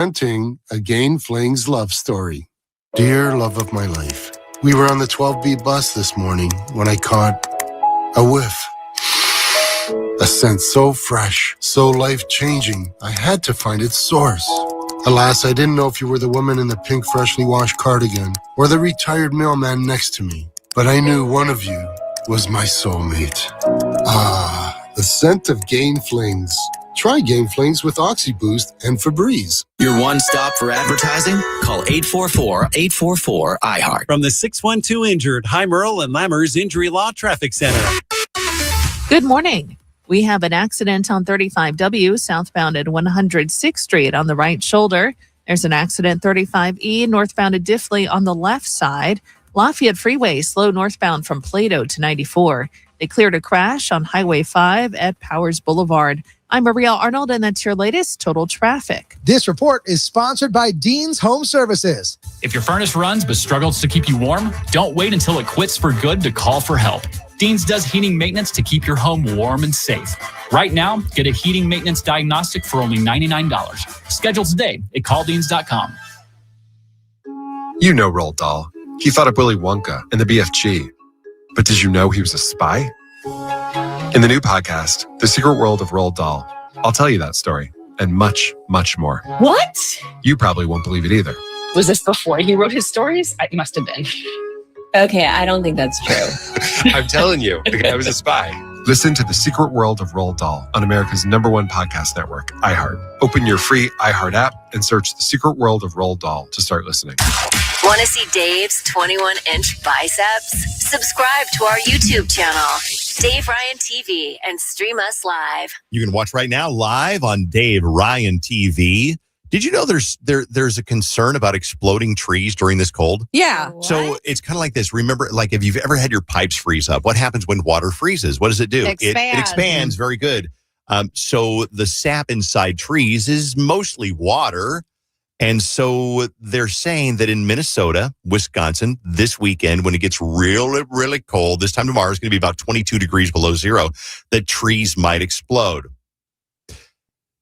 Presenting Again Fling's love story. Dear love of my life, we were on the 12B bus this morning when I caught a whiff. A scent so fresh, so life-changing, I had to find its source. Alas, I didn't know if you were the woman in the pink freshly washed cardigan or the retired mailman next to me, but I knew one of you was my soulmate. Ah, the scent of Gain Flings. Try Gain Flings with OxyBoost and Febreze. Your one stop for advertising? Call 844-844-iHeart. From the 612 Injured, High Merle and Lammers Injury Law Traffic Center. Good morning. We have an accident on 35W southbound at 106th Street on the right shoulder. There's an accident 35E northbound at Diffley on the left side. Lafayette Freeway slow northbound from Plato to 94. They cleared a crash on Highway 5 at Powers Boulevard. I'm Maria Arnold, and that's your latest total traffic. This report is sponsored by Dean's Home Services. If your furnace runs but struggles to keep you warm, don't wait until it quits for good to call for help. Dean's does heating maintenance to keep your home warm and safe. Right now, get a heating maintenance diagnostic for only $99. Schedule today at calldeans.com. You know Roald Dahl. He thought of Willy Wonka and the BFG. But did you know he was a spy? In the new podcast, The Secret World of Roald Dahl, I'll tell you that story and much, much more. What? You probably won't believe it either. Was this before he wrote his stories? It must have been. Okay, I don't think that's true. I'm telling you, the guy was a spy. Listen to The Secret World of Roald Dahl on America's #1 podcast network, iHeart. Open your free iHeart app and search The Secret World of Roald Dahl to start listening. Want to see Dave's 21-inch biceps? Subscribe to our YouTube channel, Dave Ryan TV, and stream us live. You can watch right now live on Dave Ryan TV. Did you know there's a concern about exploding trees during this cold? Yeah. What? So it's kind of like this. Remember, like if you've ever had your pipes freeze up, what happens when water freezes? What does it do? It expands. Very good. So the sap inside trees is mostly water. And so they're saying that in Minnesota, Wisconsin, this weekend, when it gets really, really cold, this time tomorrow is going to be about 22 degrees below zero, that trees might explode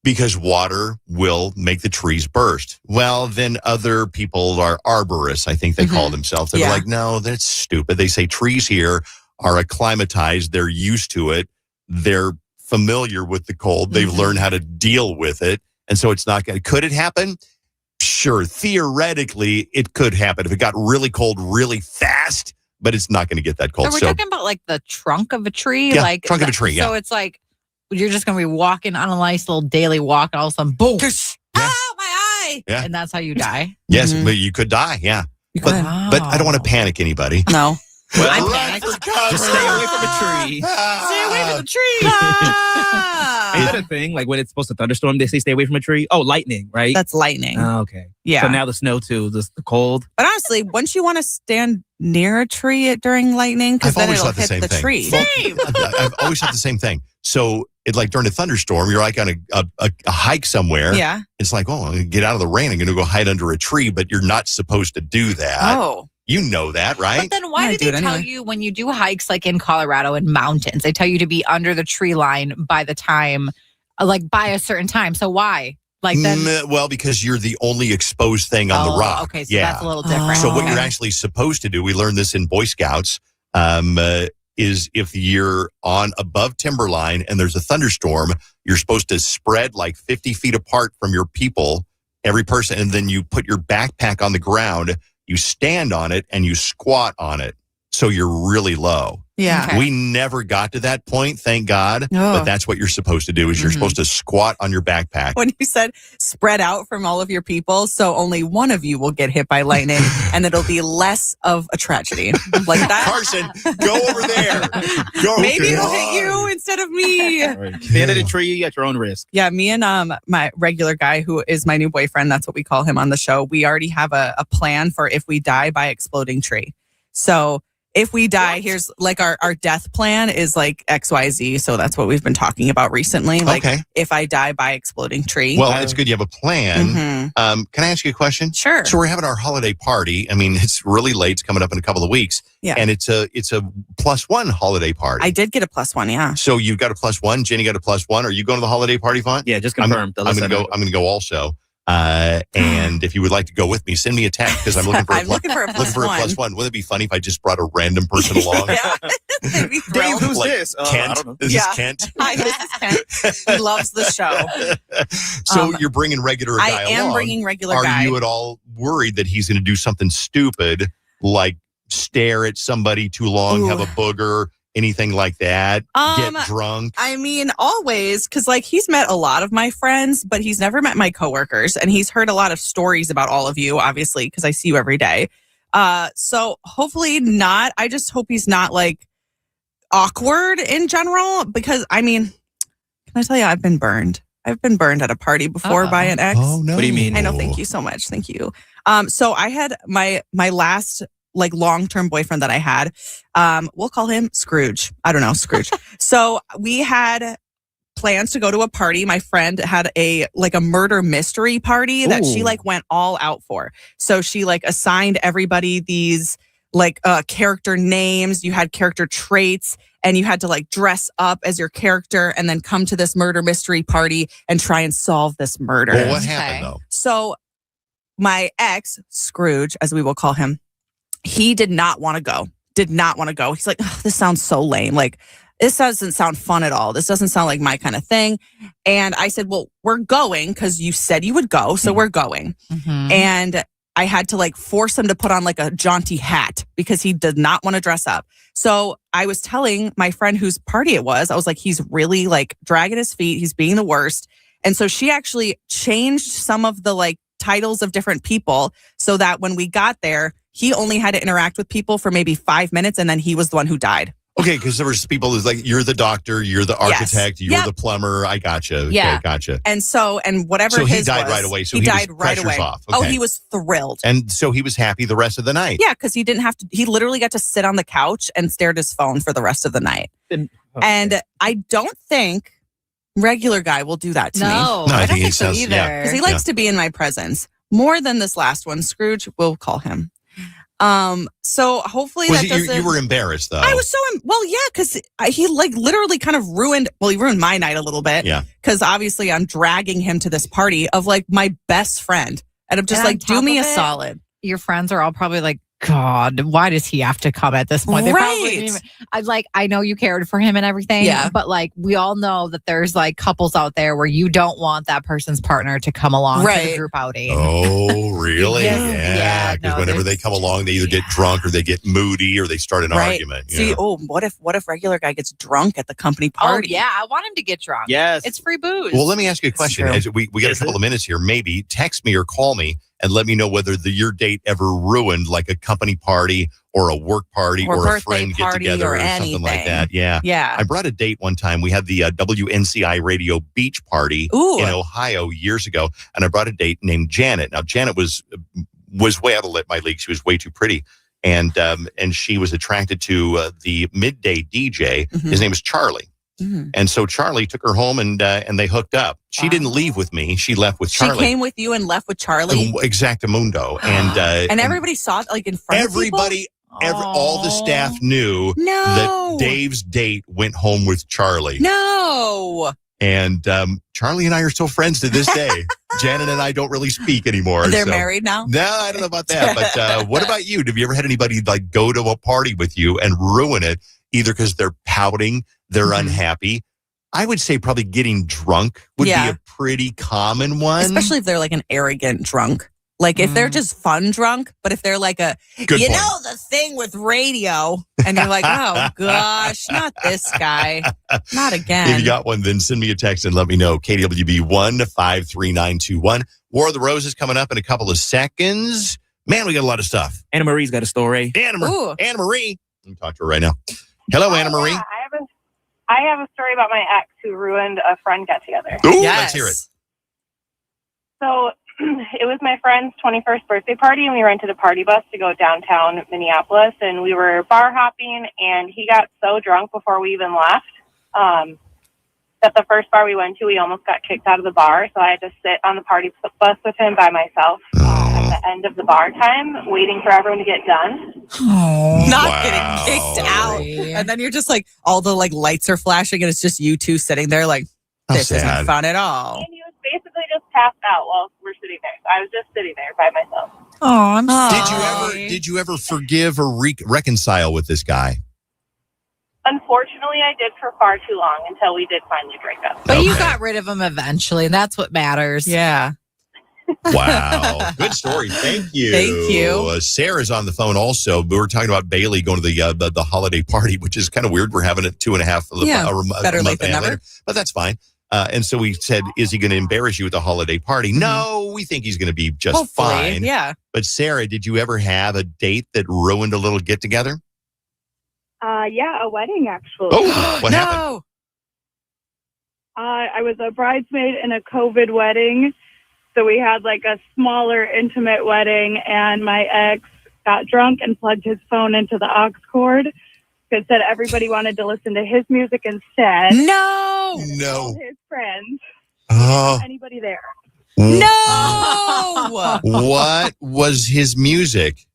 because water will make the trees burst. Well, then other people are arborists, I think they call themselves. They're like, no, that's stupid. They say trees here are acclimatized. They're used to it. They're familiar with the cold. They've learned how to deal with it. And so it's not going to, could it happen? Sure, theoretically, it could happen if it got really cold really fast, but it's not going to get that cold. So we're talking about like the trunk of a tree? Yeah, like trunk of a tree, So it's like you're just going to be walking on a nice little daily walk and all of a sudden, boom, oh, my eye. Yeah. And that's how you die. Yes, but you could die, yeah. But I don't want to panic anybody. No. Well, I'm panicked. just stay away from a tree. Stay away from the tree. Is that a thing? Like when it's supposed to thunderstorm, they say stay away from a tree? Oh, lightning, right? That's lightning. Oh, okay. Yeah. So now the snow too, the cold. But honestly, wouldn't you want to stand near a tree during lightning? Because then it'll hit the tree. Same. I've always thought the same thing. So it's like during a thunderstorm, you're like on a hike somewhere. Yeah. It's like, oh, I'm going to get out of the rain. I'm going to go hide under a tree, but you're not supposed to do that. Oh. You know that, right? But then why do they tell you when you do hikes like in Colorado and mountains, they tell you to be under the tree line by the time, like by a certain time. So why? Like then? Well, because you're the only exposed thing on the rock. Okay, so that's a little different. So what you're actually supposed to do, we learned this in Boy Scouts, is if you're on above timberline and there's a thunderstorm, you're supposed to spread like 50 feet apart from your people, every person, and then you put your backpack on the ground. You stand on it and you squat on it. So you're really low. Yeah. Okay. We never got to that point, thank God. But that's what you're supposed to do is you're supposed to squat on your backpack. When you said spread out from all of your people, so only one of you will get hit by lightning and it'll be less of a tragedy. Like that. Carson, go over there. Go. Maybe it'll hit you instead of me. Right. Stand at a tree at your own risk. Yeah, me and my regular guy who is my new boyfriend, that's what we call him on the show. We already have a plan for if we die by exploding tree. So if we die, here's like our death plan is like XYZ. So that's what we've been talking about recently. Like if I die by exploding tree. Well, it's good you have a plan. Can I ask you a question? Sure. So we're having our holiday party. I mean, it's really late. It's coming up in a couple of weeks. Yeah. And it's a +1 holiday party. I did get a +1, yeah. So you've got a +1. Jenny got a +1. Are you going to the holiday party, Font? Yeah, just confirmed. I'm going to go also. And if you would like to go with me, send me a text because I'm looking for looking for a plus one. Wouldn't it be funny if I just brought a random person along? Dave, who's this? Kent? I don't know. Is this Kent? Hi, this is Kent. He loves the show. So you're bringing regular guy along. I am bringing regular guy. Are you at all worried that he's going to do something stupid like stare at somebody too long, have a booger, anything like that, get drunk? I mean, always, because like he's met a lot of my friends, but he's never met my coworkers, and he's heard a lot of stories about all of you, obviously, because I see you every day. So hopefully not. I just hope he's not like awkward in general, because I mean, can I tell you, I've been burned. I've been burned at a party before by an ex. Oh no! What do you mean? I know. Thank you so much. Thank you. So I had my last like long-term boyfriend that I had. We'll call him Scrooge. I don't know, Scrooge. So we had plans to go to a party. My friend had a murder mystery party that she like went all out for. So she like assigned everybody these like character names. You had character traits, and you had to like dress up as your character and then come to this murder mystery party and try and solve this murder. Well, what happened though? So my ex, Scrooge, as we will call him, he did not want to go. He's like, this sounds so lame. Like, this doesn't sound fun at all. This doesn't sound like my kind of thing. And I said, well, we're going because you said you would go. So we're going. Mm-hmm. And I had to like force him to put on like a jaunty hat because he did not want to dress up. So I was telling my friend whose party it was, I was like, he's really like dragging his feet. He's being the worst. And so she actually changed some of the like titles of different people so that when we got there, he only had to interact with people for maybe 5 minutes, and then he was the one who died. Okay, because there was people who's like, you're the doctor, you're the architect, you're the plumber. I gotcha. Okay, yeah, gotcha. And so, and whatever. So his he died was, right away. So he died right away. Off. Okay. Oh, he was thrilled. And so he was happy the rest of the night. Yeah, because he didn't have to. He literally got to sit on the couch and stare at his phone for the rest of the night. And I don't think regular guy will do that to me. No, I don't think so either. Because he likes to be in my presence more than this last one. Scrooge, we'll call him. So hopefully that doesn't. You were embarrassed though. I was so yeah, because he like literally kind of ruined. Well, he ruined my night a little bit. Yeah. Because obviously I'm dragging him to this party of like my best friend, and I'm just like, do me a solid. Your friends are all probably like, God, why does he have to come at this point? They probably didn't even, I know you cared for him and everything, but like we all know that there's like couples out there where you don't want that person's partner to come along to the group outing. Oh, really? Yeah. Because whenever they come along, they either get drunk or they get moody or they start an argument. See, what if regular guy gets drunk at the company party? Oh, yeah, I want him to get drunk. Yes. It's free booze. Well, let me ask you a question. As we got a couple of minutes here. Maybe text me or call me and let me know whether your date ever ruined like a company party or a work party or a friend get together or something like that. Yeah. Yeah. I brought a date one time. We had the WNCI radio beach party in Ohio years ago. And I brought a date named Janet. Now, Janet was way out of my league. She was way too pretty. And she was attracted to the midday DJ. Mm-hmm. His name was Charlie. Mm-hmm. And so Charlie took her home and they hooked up. She didn't leave with me. She left with Charlie. She came with you and left with Charlie? Exactamundo. And everybody saw it like in front of people? All the staff knew that Dave's date went home with Charlie. No. And Charlie and I are still friends to this day. Janet and I don't really speak anymore. They're married now? No, I don't know about that. But what about you? Have you ever had anybody like go to a party with you and ruin it, either because they're pouting, they're unhappy? I would say probably getting drunk would be a pretty common one. Especially if they're like an arrogant drunk. Like if they're just fun drunk, but if they're like know the thing with radio, and you're like, oh gosh, not this guy, not again. If you got one, then send me a text and let me know. KDWB 1-53921. War of the Roses coming up in a couple of seconds. Man, we got a lot of stuff. Anna Marie's got a story. Anna Marie. Let me talk to her right now. Hello, Anna Marie. Yeah, I have a story about my ex who ruined a friend get together. Ooh, let's hear it. So it was my friend's 21st birthday party, and we rented a party bus to go downtown Minneapolis, and we were bar hopping, and he got so drunk before we even left that the first bar we went to, we almost got kicked out of the bar, so I had to sit on the party bus with him by myself at the end of the bar time, waiting for everyone to get done. Not getting kicked out. And then you're just like, all the like lights are flashing, and it's just you two sitting there like, this isn't fun at all. And he was basically just passed out while we're sitting there. So I was just sitting there by myself. Oh, I'm sorry. Did you ever forgive or reconcile with this guy? Unfortunately, I did for far too long until we did finally break up. But you got rid of him eventually, and that's what matters. Yeah. Wow. Good story. Thank you. Thank you. Sarah's on the phone also. We were talking about Bailey going to the holiday party, which is kind of weird. We're having it 2.5 better late than never. But that's fine. And so we said, is he going to embarrass you at the holiday party? No, we think he's going to be just Hopefully, fine. Yeah. But Sarah, did you ever have a date that ruined a little get-together? Yeah, a wedding, actually. Oh, what happened? I was a bridesmaid in a COVID wedding. So we had like a smaller, intimate wedding, and my ex got drunk and plugged his phone into the aux cord because said everybody wanted to listen to his music instead. No! All his friends. Anybody there? No! What was his music?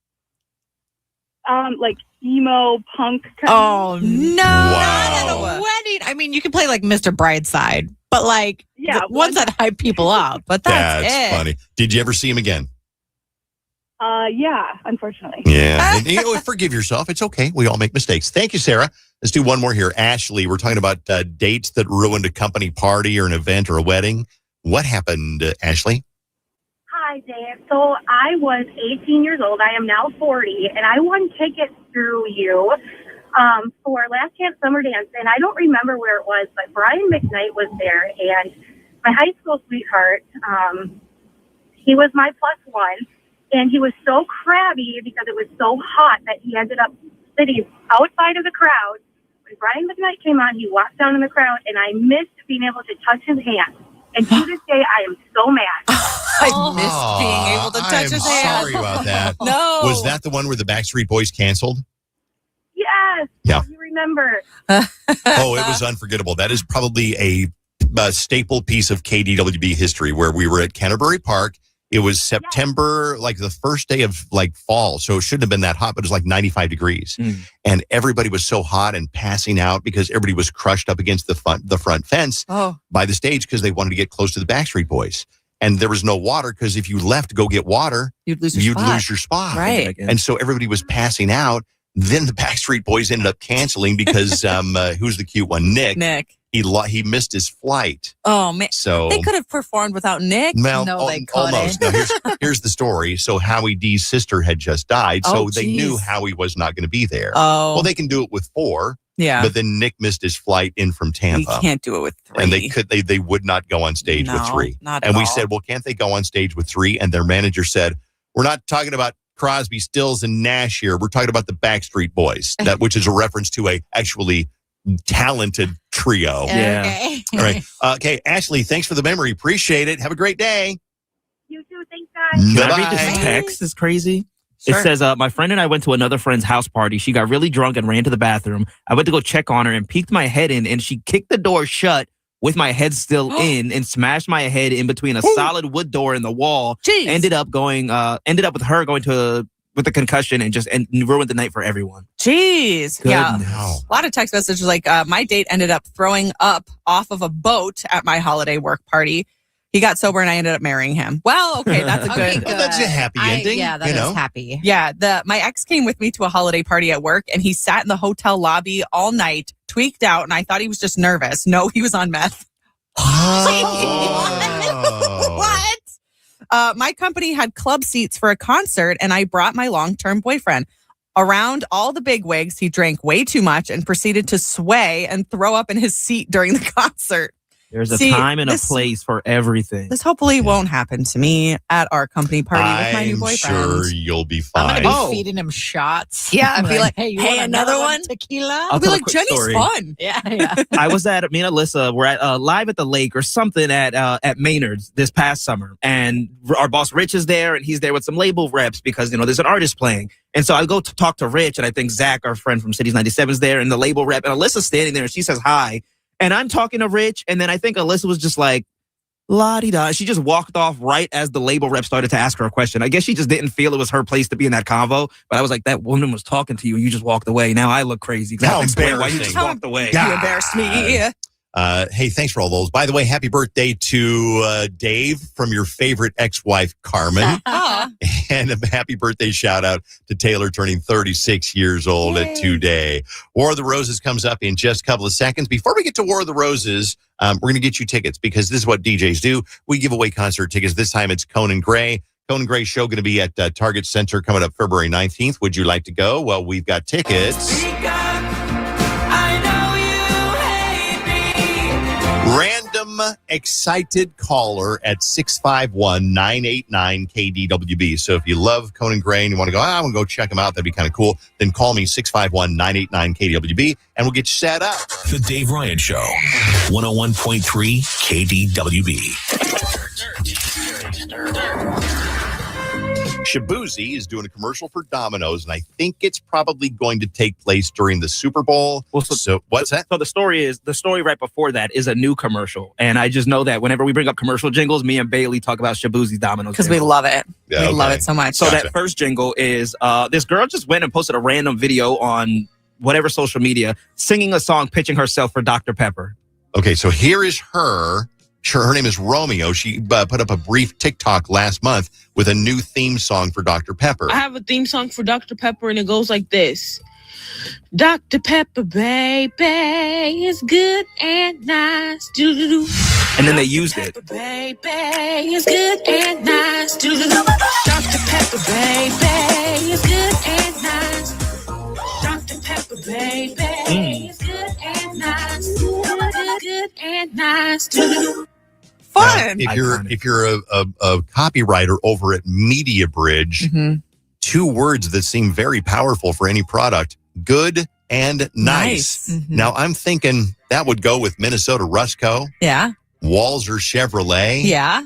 Like emo punk. Oh, no. Wow. Not at a wedding. I mean, you can play like Mr. Brightside, but like the ones that hype people up. But that's it. Funny. Did you ever see him again? Yeah, unfortunately. Yeah. And, forgive yourself. It's okay. We all make mistakes. Thank you, Sarah. Let's do one more here. Ashley, we're talking about dates that ruined a company party or an event or a wedding. What happened, Ashley? Hi, Dave. So I was 18 years old. I am now 40, and I won tickets through you for Last Chance Summer Dance. And I don't remember where it was, but Brian McKnight was there, and my high school sweetheart, he was my plus one, and he was so crabby because it was so hot that he ended up sitting outside of the crowd. When Brian McKnight came on, he walked down in the crowd, and I missed being able to touch his hand. And to this day, I am so mad. I missed being able to touch his hand. Sorry about that. No. Was that the one where the Backstreet Boys canceled? Yes. Yeah. You remember. Oh, it was unforgettable. That is probably a staple piece of KDWB history where we were at Canterbury Park. It was September, like the first day of like fall. So it shouldn't have been that hot, but it was like 95 degrees. And everybody was so hot and passing out because everybody was crushed up against the front fence by the stage because they wanted to get close to the Backstreet Boys. And there was no water because if you left to go get water, you'd lose your spot. Right. And so everybody was passing out. Then the Backstreet Boys ended up canceling because who's the cute one? Nick. He missed his flight. Oh, man. So they could have performed without Nick. Well, no, they couldn't. Almost. Now, here's the story. So Howie D's sister had just died. So they knew geez. Howie was not going to be there. Oh. Well, they can do it with 4. Yeah. But then Nick missed his flight in from Tampa. You can't do it with 3. And they would not go on stage with 3. Not and at we all. said, well, can't they go on stage with 3? And their manager said, we're not talking about Crosby, Stills, and Nash here. We're talking about the Backstreet Boys, which is a reference to a actually talented trio. Yeah. Okay. All right. Okay, Ashley, thanks for the memory. Appreciate it. Have a great day. You too. Thanks, guys. Can I Bye-bye. read this text? It's crazy. Sure. It says, my friend and I went to another friend's house party. She got really drunk and ran to the bathroom. I went to go check on her and peeked my head in, and she kicked the door shut with my head still in and smashed my head in between a solid wood door and the wall. Jeez. Ended up with her going with a concussion and ruined the night for everyone. Jeez. Good. Yeah. No. A lot of text messages like, my date ended up throwing up off of a boat at my holiday work party. He got sober and I ended up marrying him. Well, okay, that's a good. Well, that's a happy ending. Yeah, that is happy. Yeah, my ex came with me to a holiday party at work, and he sat in the hotel lobby all night, tweaked out, and I thought he was just nervous. No, he was on meth. Oh. What? My company had club seats for a concert, and I brought my long-term boyfriend. Around all the bigwigs, he drank way too much and proceeded to sway and throw up in his seat during the concert. There's a time and a place for everything. This hopefully won't happen to me at our company party with my new boyfriend. I'm sure you'll be fine. I'm going to be feeding him shots. Yeah, I'd be like, hey, you hey, want another one? Tequila? I'll be tell a like, quick Jenny's story. fun. Yeah. I was at, me and Alyssa were at live at the lake or something at Maynard's this past summer. And our boss Rich is there, and he's there with some label reps because, there's an artist playing. And so I go to talk to Rich, and I think Zach, our friend from Cities 97, is there, and the label rep. And Alyssa's standing there, and she says hi. And I'm talking to Rich, and then I think Alyssa was just like, la-di-da. She just walked off right as the label rep started to ask her a question. I guess she just didn't feel it was her place to be in that convo. But I was like, that woman was talking to you, and you just walked away. Now I look crazy. How Why you embarrassing. just walked away. You embarrassed me. Hey, thanks for all those. By the way, happy birthday to Dave from your favorite ex-wife, Carmen. And a happy birthday shout out to Taylor turning 36 years old today. War of the Roses comes up in just a couple of seconds. Before we get to War of the Roses, we're going to get you tickets because this is what DJs do. We give away concert tickets. This time it's Conan Grey. Conan Grey show going to be at Target Center coming up February 19th. Would you like to go? Well, we've got tickets. Random excited caller at 651-989-KDWB. So if you love Conan Grey and you want to go, I want to go check him out, that'd be kind of cool, then call me 651-989-KDWB and we'll get you set up. The Dave Ryan Show, 101.3 KDWB. Shabuzi is doing a commercial for Domino's, and I think it's probably going to take place during the Super Bowl. Well, so what's that? So the story right before that is a new commercial, and I just know that whenever we bring up commercial jingles, me and Bailey talk about Shabuzi's Domino's because we love it. Yeah, we love it so much. So that first jingle is this girl just went and posted a random video on whatever social media singing a song, pitching herself for Dr. Pepper. Okay, so here is her. Her name is Romeo. She put up a brief TikTok last month with a new theme song for Dr. Pepper. I have a theme song for Dr. Pepper, and it goes like this. Dr. Pepper, baby, is good and nice. Doo-doo-doo. And then they used it. Baby, is good and nice. Doo-doo-doo. Dr. Pepper, baby, is good and nice. Dr. Pepper, baby, is good and nice. Good and nice. Doo-doo-doo. Fun. If you're a copywriter over at Media Bridge, two words that seem very powerful for any product: good and nice. Now I'm thinking that would go with Minnesota Rusco. Yeah. Walzer Chevrolet. Yeah.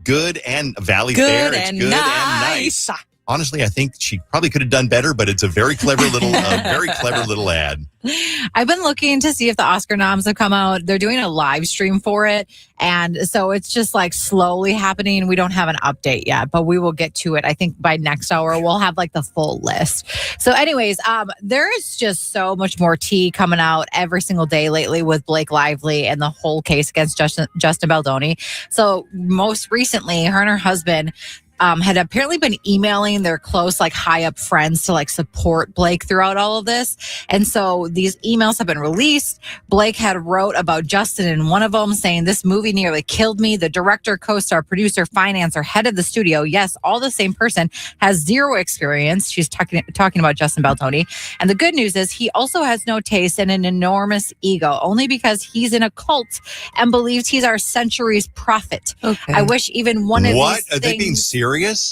Good and Valley Fair. It's good and nice. Honestly, I think she probably could have done better, but it's a very clever little ad. I've been looking to see if the Oscar noms have come out. They're doing a live stream for it. And so it's just like slowly happening. We don't have an update yet, but we will get to it. I think by next hour, we'll have like the full list. So anyways, there is just so much more tea coming out every single day lately with Blake Lively and the whole case against Justin Baldoni. So most recently, her and her husband had apparently been emailing their close, like high up friends to like support Blake throughout all of this. And so these emails have been released. Blake had wrote about Justin in one of them saying, "This movie nearly killed me. The director, co-star, producer, financer, head of the studio. Yes, all the same person, has zero experience." She's talking about Justin Baldoni. And the good news is he also has no taste and an enormous ego, only because he's in a cult and believes he's our century's prophet. Okay. I wish even one of What? these Are they being things. serious?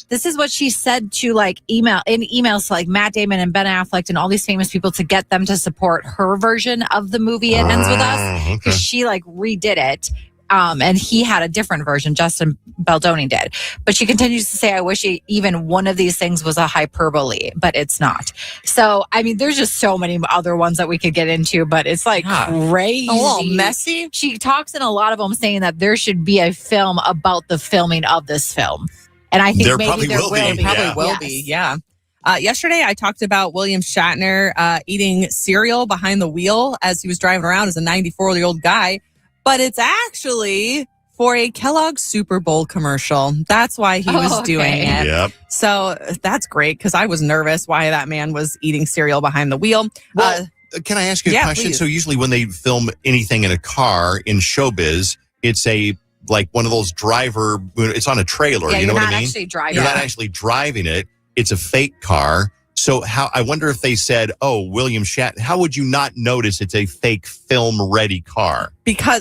This is what she said to like emails to like Matt Damon and Ben Affleck and all these famous people to get them to support her version of the movie It Ends With Us, because she like redid it. And he had a different version, Justin Baldoni did. But she continues to say, I wish even one of these things was a hyperbole, but it's not. So, I mean, there's just so many other ones that we could get into, but it's like crazy. A little messy. She talks in a lot of them saying that there should be a film about the filming of this film. And I think maybe there will be. Probably will be, yeah. Yesterday, I talked about William Shatner eating cereal behind the wheel as he was driving around as a 94-year-old guy. But it's actually for a Kellogg's Super Bowl commercial. That's why he was doing it. Yep. So that's great, because I was nervous why that man was eating cereal behind the wheel. Well, can I ask you a question? Please. So usually when they film anything in a car in showbiz, it's like one of those it's on a trailer. Yeah, you know what I mean? You're not actually driving. You're not actually driving it. It's a fake car. So I wonder if they said, "Oh, William Shatner," how would you not notice it's a fake film-ready car?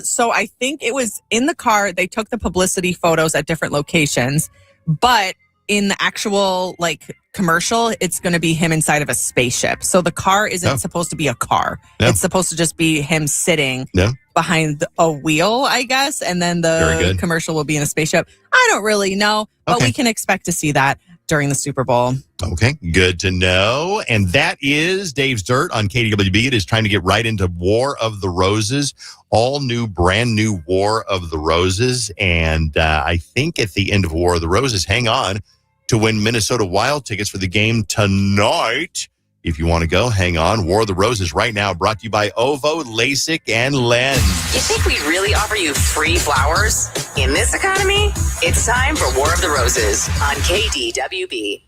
So I think it was in the car. They took the publicity photos at different locations, but in the actual like commercial, it's going to be him inside of a spaceship. So the car isn't supposed to be a car. No. It's supposed to just be him sitting behind a wheel, I guess. And then the commercial will be in a spaceship. I don't really know, but we can expect to see that during the Super Bowl. Okay, good to know. And that is Dave's Dirt on KDWB. It is time to get right into War of the Roses. All new, brand new War of the Roses. And I think at the end of War of the Roses, hang on, to win Minnesota Wild tickets for the game tonight If you want to go, hang on. War of the Roses right now, brought to you by OVO, LASIK, and Lens. You think we'd really offer you free flowers? In this economy, it's time for War of the Roses on KDWB.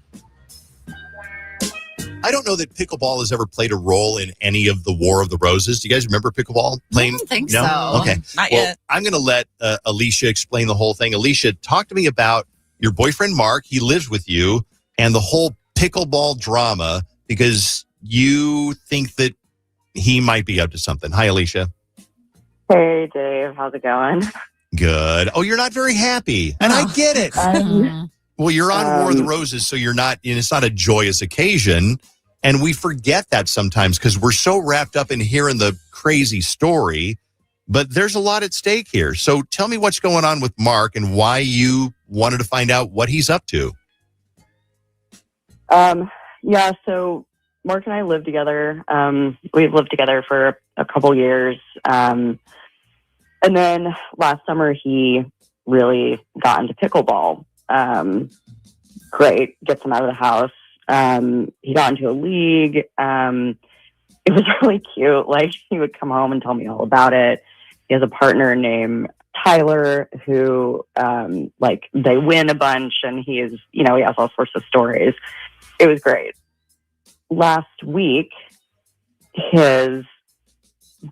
I don't know that pickleball has ever played a role in any of the War of the Roses. Do you guys remember pickleball playing? I don't think no? so. Okay. Not yet. I'm going to let Alicia explain the whole thing. Alicia, talk to me about your boyfriend, Mark. He lives with you, and the whole pickleball drama, because you think that he might be up to something. Hi, Alicia. Hey, Dave. How's it going? Good. Oh, you're not very happy. And I get it. Well, you're on War of the Roses, so you're not, it's not a joyous occasion. And we forget that sometimes because we're so wrapped up in hearing the crazy story. But there's a lot at stake here. So tell me what's going on with Mark and why you wanted to find out what he's up to. Yeah, so Mark and I live together. We've lived together for a couple years. And then last summer, he really got into pickleball. Great, gets him out of the house. He got into a league. It was really cute. Like, he would come home and tell me all about it. He has a partner named Tyler who, they win a bunch, and he has all sorts of stories. It was great. Last week, his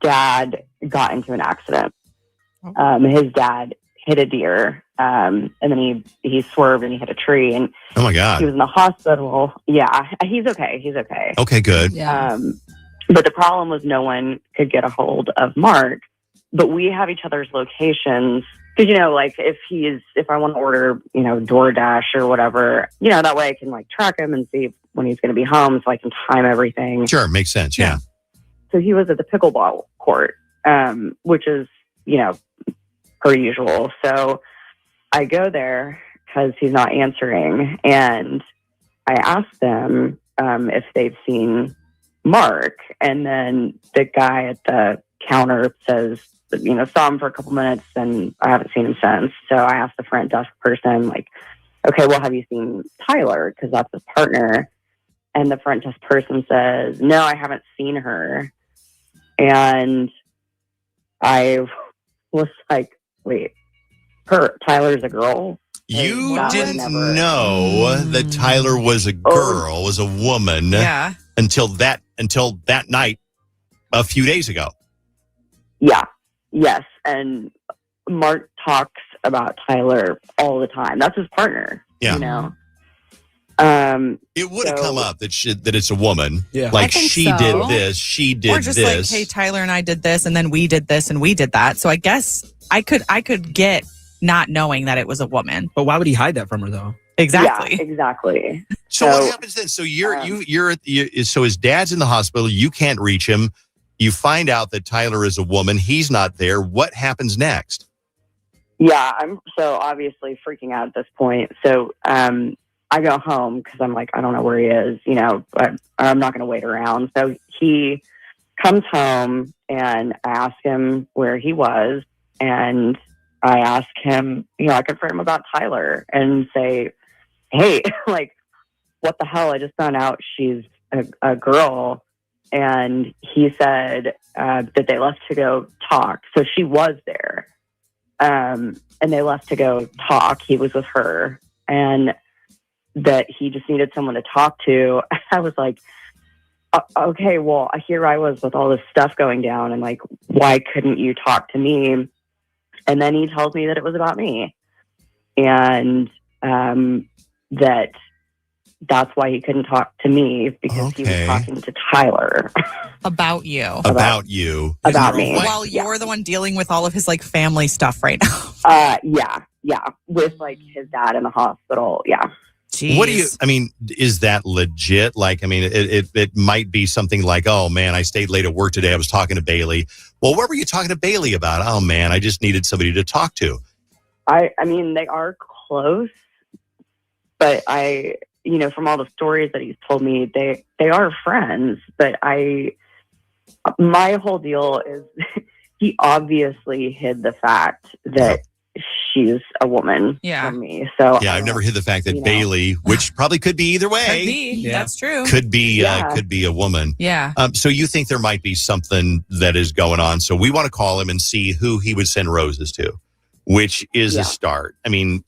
dad got into an accident. His dad hit a deer, and then he swerved and he hit a tree. And oh my God, he was in the hospital. Yeah, he's okay. He's okay. Okay, good. Yeah. But the problem was no one could get a hold of Mark. But we have each other's locations. Because, if I want to order, DoorDash or whatever, that way I can track him and see when he's going to be home so I can time everything. Sure, makes sense. Yeah. So he was at the pickleball court, which is, per usual. So I go there because he's not answering. And I asked them if they've seen Mark. And then the guy at the counter says, saw him for a couple minutes and I haven't seen him since. So I asked the front desk person, okay, well, have you seen Tyler? Because that's his partner. And the front desk person says, no, I haven't seen her. And I was like, wait, Tyler's a girl? You didn't know that Tyler was a girl, was a woman, until that night a few days ago. Yeah. Yes. And Mark talks about Tyler all the time. That's his partner. Yeah. It would have come up that it's a woman. Yeah. She did this, she did this. Or just hey, Tyler and I did this, and then we did this, and we did that. So I guess I could get not knowing that it was a woman. But why would he hide that from her, though? Exactly. Yeah, exactly. So what happens then? So so his dad's in the hospital. You can't reach him. You find out that Tyler is a woman. He's not there. What happens next? Yeah, I'm so obviously freaking out at this point. So I go home because I'm like, I don't know where he is, but I'm not going to wait around. So he comes home and I ask him where he was. And I ask him, I confront him about Tyler and say, hey, what the hell? I just found out she's a girl. And he said that they left to go talk. So she was there. And they left to go talk. He was with her. And that he just needed someone to talk to. I was like, okay, well, here I was with all this stuff going down. And why couldn't you talk to me? And then he tells me that it was about me. And that's why he couldn't talk to me, because he was talking to Tyler. About you. About you. About me. Well, you're the one dealing with all of his family stuff right now. Yeah. With his dad in the hospital. Yeah. Jeez. What do you, is that legit? It might be something like, oh man, I stayed late at work today. I was talking to Bailey. Well, what were you talking to Bailey about? Oh man, I just needed somebody to talk to. They are close, but from all the stories that he's told me, they are friends, but my whole deal is he obviously hid the fact that she's a woman from me. So yeah, I've never hid the fact that Bailey, which probably could be either way. Could be. That's true. Could be a woman. Yeah. So you think there might be something that is going on. So we want to call him and see who he would send roses to, which is a start. I mean,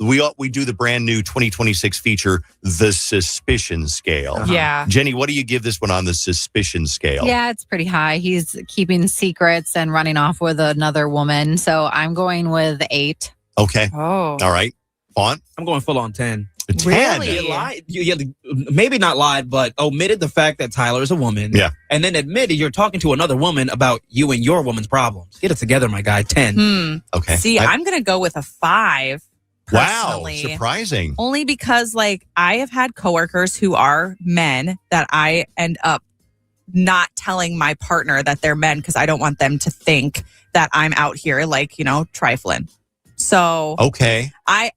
we do the brand new 2026 feature, The Suspicion Scale. Yeah. Jenny, what do you give this one on the suspicion scale? Yeah, it's pretty high. He's keeping secrets and running off with another woman. So I'm going with 8. Okay. Oh. All right. Fawn? I'm going full on 10. 10? Really? You lied. Maybe not lied, but omitted the fact that Tyler is a woman. Yeah. And then admitted you're talking to another woman about you and your woman's problems. Get it together, my guy. 10. Okay. See, I'm going to go with a 5. Wow, Personally. surprising. Only because, like, I have had coworkers who are men that I end up not telling my partner that they're men because I don't want them to think that I'm out here, like, trifling. So okay, I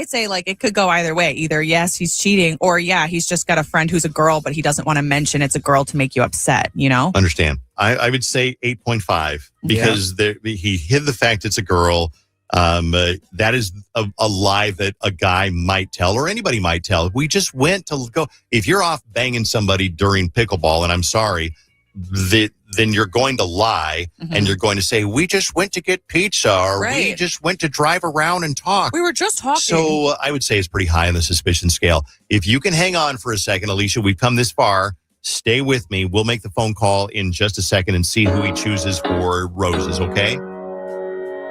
say, like, it could go either way. Either yes, he's cheating, or he's just got a friend who's a girl, but he doesn't want to mention it's a girl to make you upset. Understand? I would say 8.5 because he hid the fact it's a girl. That is a lie that a guy might tell or anybody might tell. We just went to go. If you're off banging somebody during pickleball, and I'm sorry, then you're going to lie and you're going to say, we just went to get pizza or we just went to drive around and talk. We were just talking. So I would say it's pretty high on the suspicion scale. If you can hang on for a second, Alicia, we've come this far. Stay with me. We'll make the phone call in just a second and see who he chooses for roses, okay?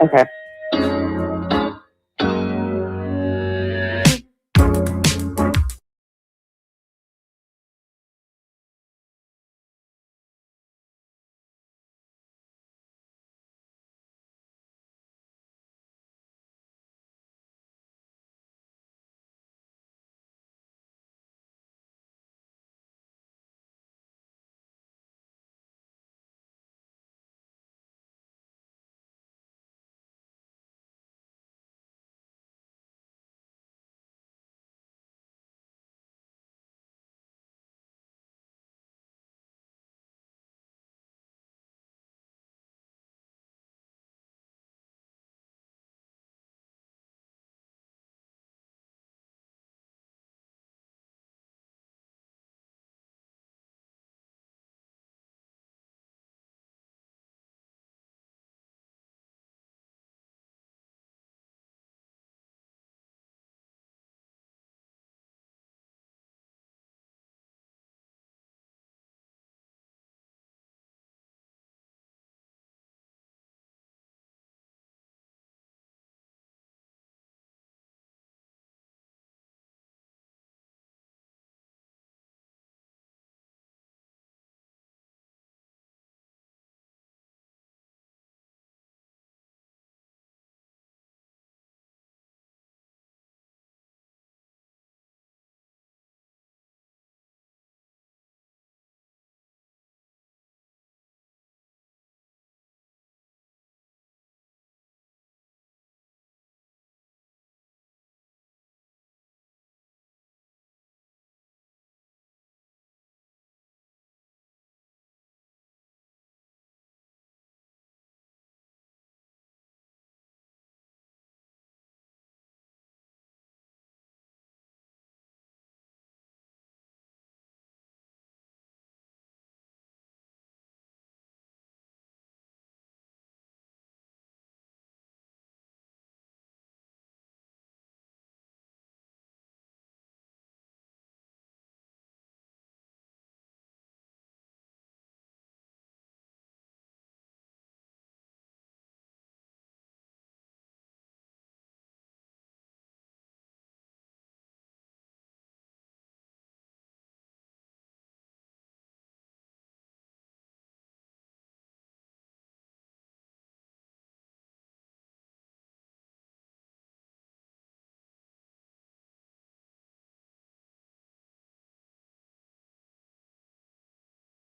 Okay.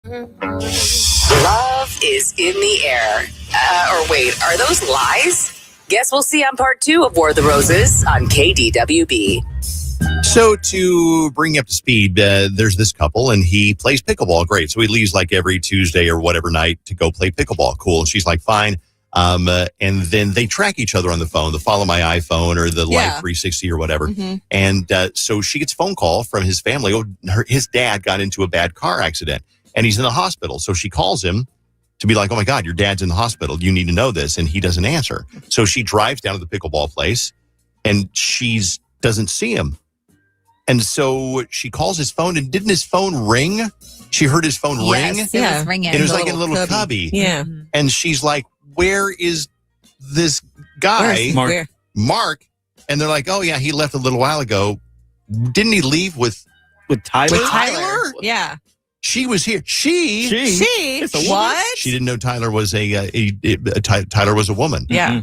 Love is in the air. Or wait, are those lies? Guess we'll see on part 2 of War of the Roses on KDWB. So to bring you up to speed, there's this couple and he plays pickleball. Great. So he leaves like every Tuesday or whatever night to go play pickleball. Cool. And she's like, fine. And then they track each other on the phone, the Follow My iPhone or the Life 360 or whatever. And so she gets a phone call from his family. His dad got into a bad car accident and he's in the hospital. So she calls him to be like, oh my God, your dad's in the hospital. You need to know this. And he doesn't answer. So she drives down to the pickleball place and doesn't see him. And so she calls his phone, and didn't his phone ring? She heard his phone ring. Yes, it was ringing. And it was like in a little cubby. Yeah. And she's like, where is this guy? Mark. And they're like, oh yeah, he left a little while ago. Didn't he leave with Tyler? With Tyler? Yeah. She was here. She? What? She didn't know Tyler was Tyler was a woman. Yeah.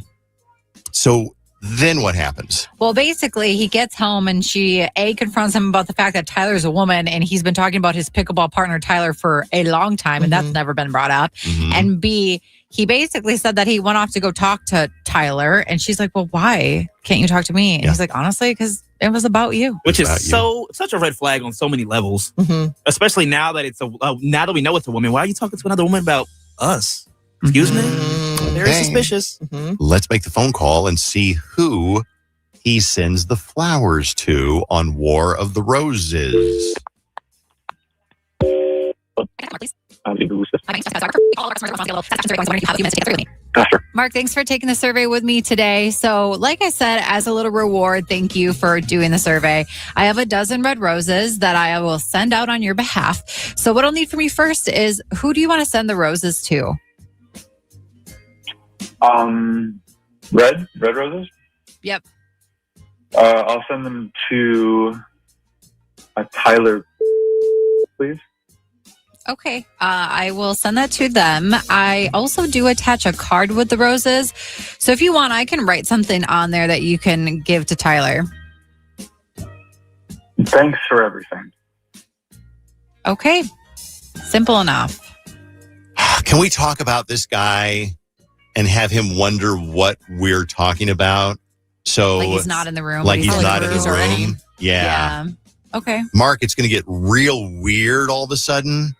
So then what happens? Well, basically, he gets home and she, confronts him about the fact that Tyler's a woman and he's been talking about his pickleball partner, Tyler, for a long time, and that's never been brought up. And B, he basically said that he went off to go talk to Tyler, and she's like, well, why can't you talk to me? And he's like, honestly, because it was about you. Which is such a red flag on so many levels, especially now that now that we know it's a woman. Why are you talking to another woman about us? Excuse me? Very suspicious. Let's make the phone call and see who he sends the flowers to on War of the Roses. Mark, thanks for taking the survey with me today. So, like I said, as a little reward, thank you for doing the survey. I have a dozen red roses that I will send out on your behalf. So what I'll need from you first is, who do you want to send the roses to? Red roses? Yep. I'll send them to Tyler, please. Okay. I will send that to them. I also do attach a card with the roses. So if you want, I can write something on there that you can give to Tyler. Thanks for everything. Okay. Simple enough. Can we talk about this guy and have him wonder what we're talking about? So like he's not in the room. Like he's not in the room. Yeah. Okay. Mark, it's going to get real weird all of a sudden.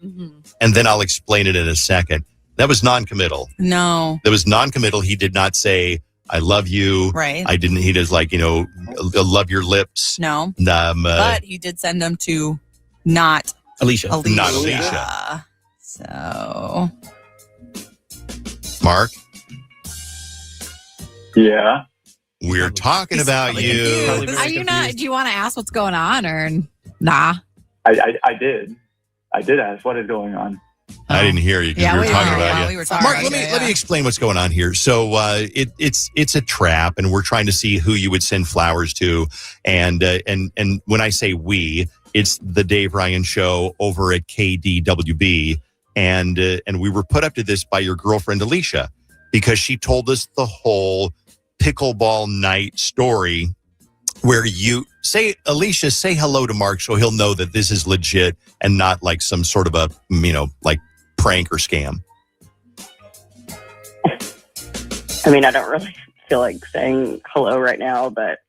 And then I'll explain it in a second. That was non-committal. No. That was non-committal. He did not say, I love you. Right. I didn't. He does like, love your lips. No. But he did send them to not Alicia. Not Alicia. So. Mark? Yeah? We're talking about you. Are you not? Do you want to ask what's going on or nah? I did. I did ask what is going on. I didn't hear you because we were talking about you. We were talking Mark, about let me explain what's going on here. So it's a trap, and we're trying to see who you would send flowers to. And when I say we, it's the Dave Ryan Show over at KDWB, and we were put up to this by your girlfriend Alicia because she told us the whole pickleball night story where you say, Alicia, say hello to Mark so he'll know that this is legit and not like some sort of a, like prank or scam. I mean, I don't really feel like saying hello right now, but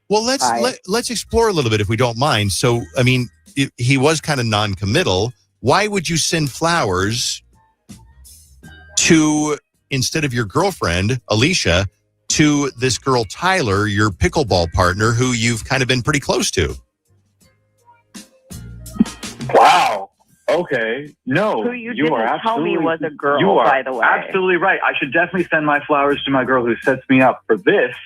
well, let's explore a little bit if we don't mind. So, I mean, he was kind of non-committal. Why would you send flowers to, instead of your girlfriend, Alicia, to this girl, Tyler, your pickleball partner, who you've kind of been pretty close to? Wow. Okay. No. Who you are didn't absolutely, tell me was a girl, you are by the way. Absolutely right. I should definitely send my flowers to my girl who sets me up for this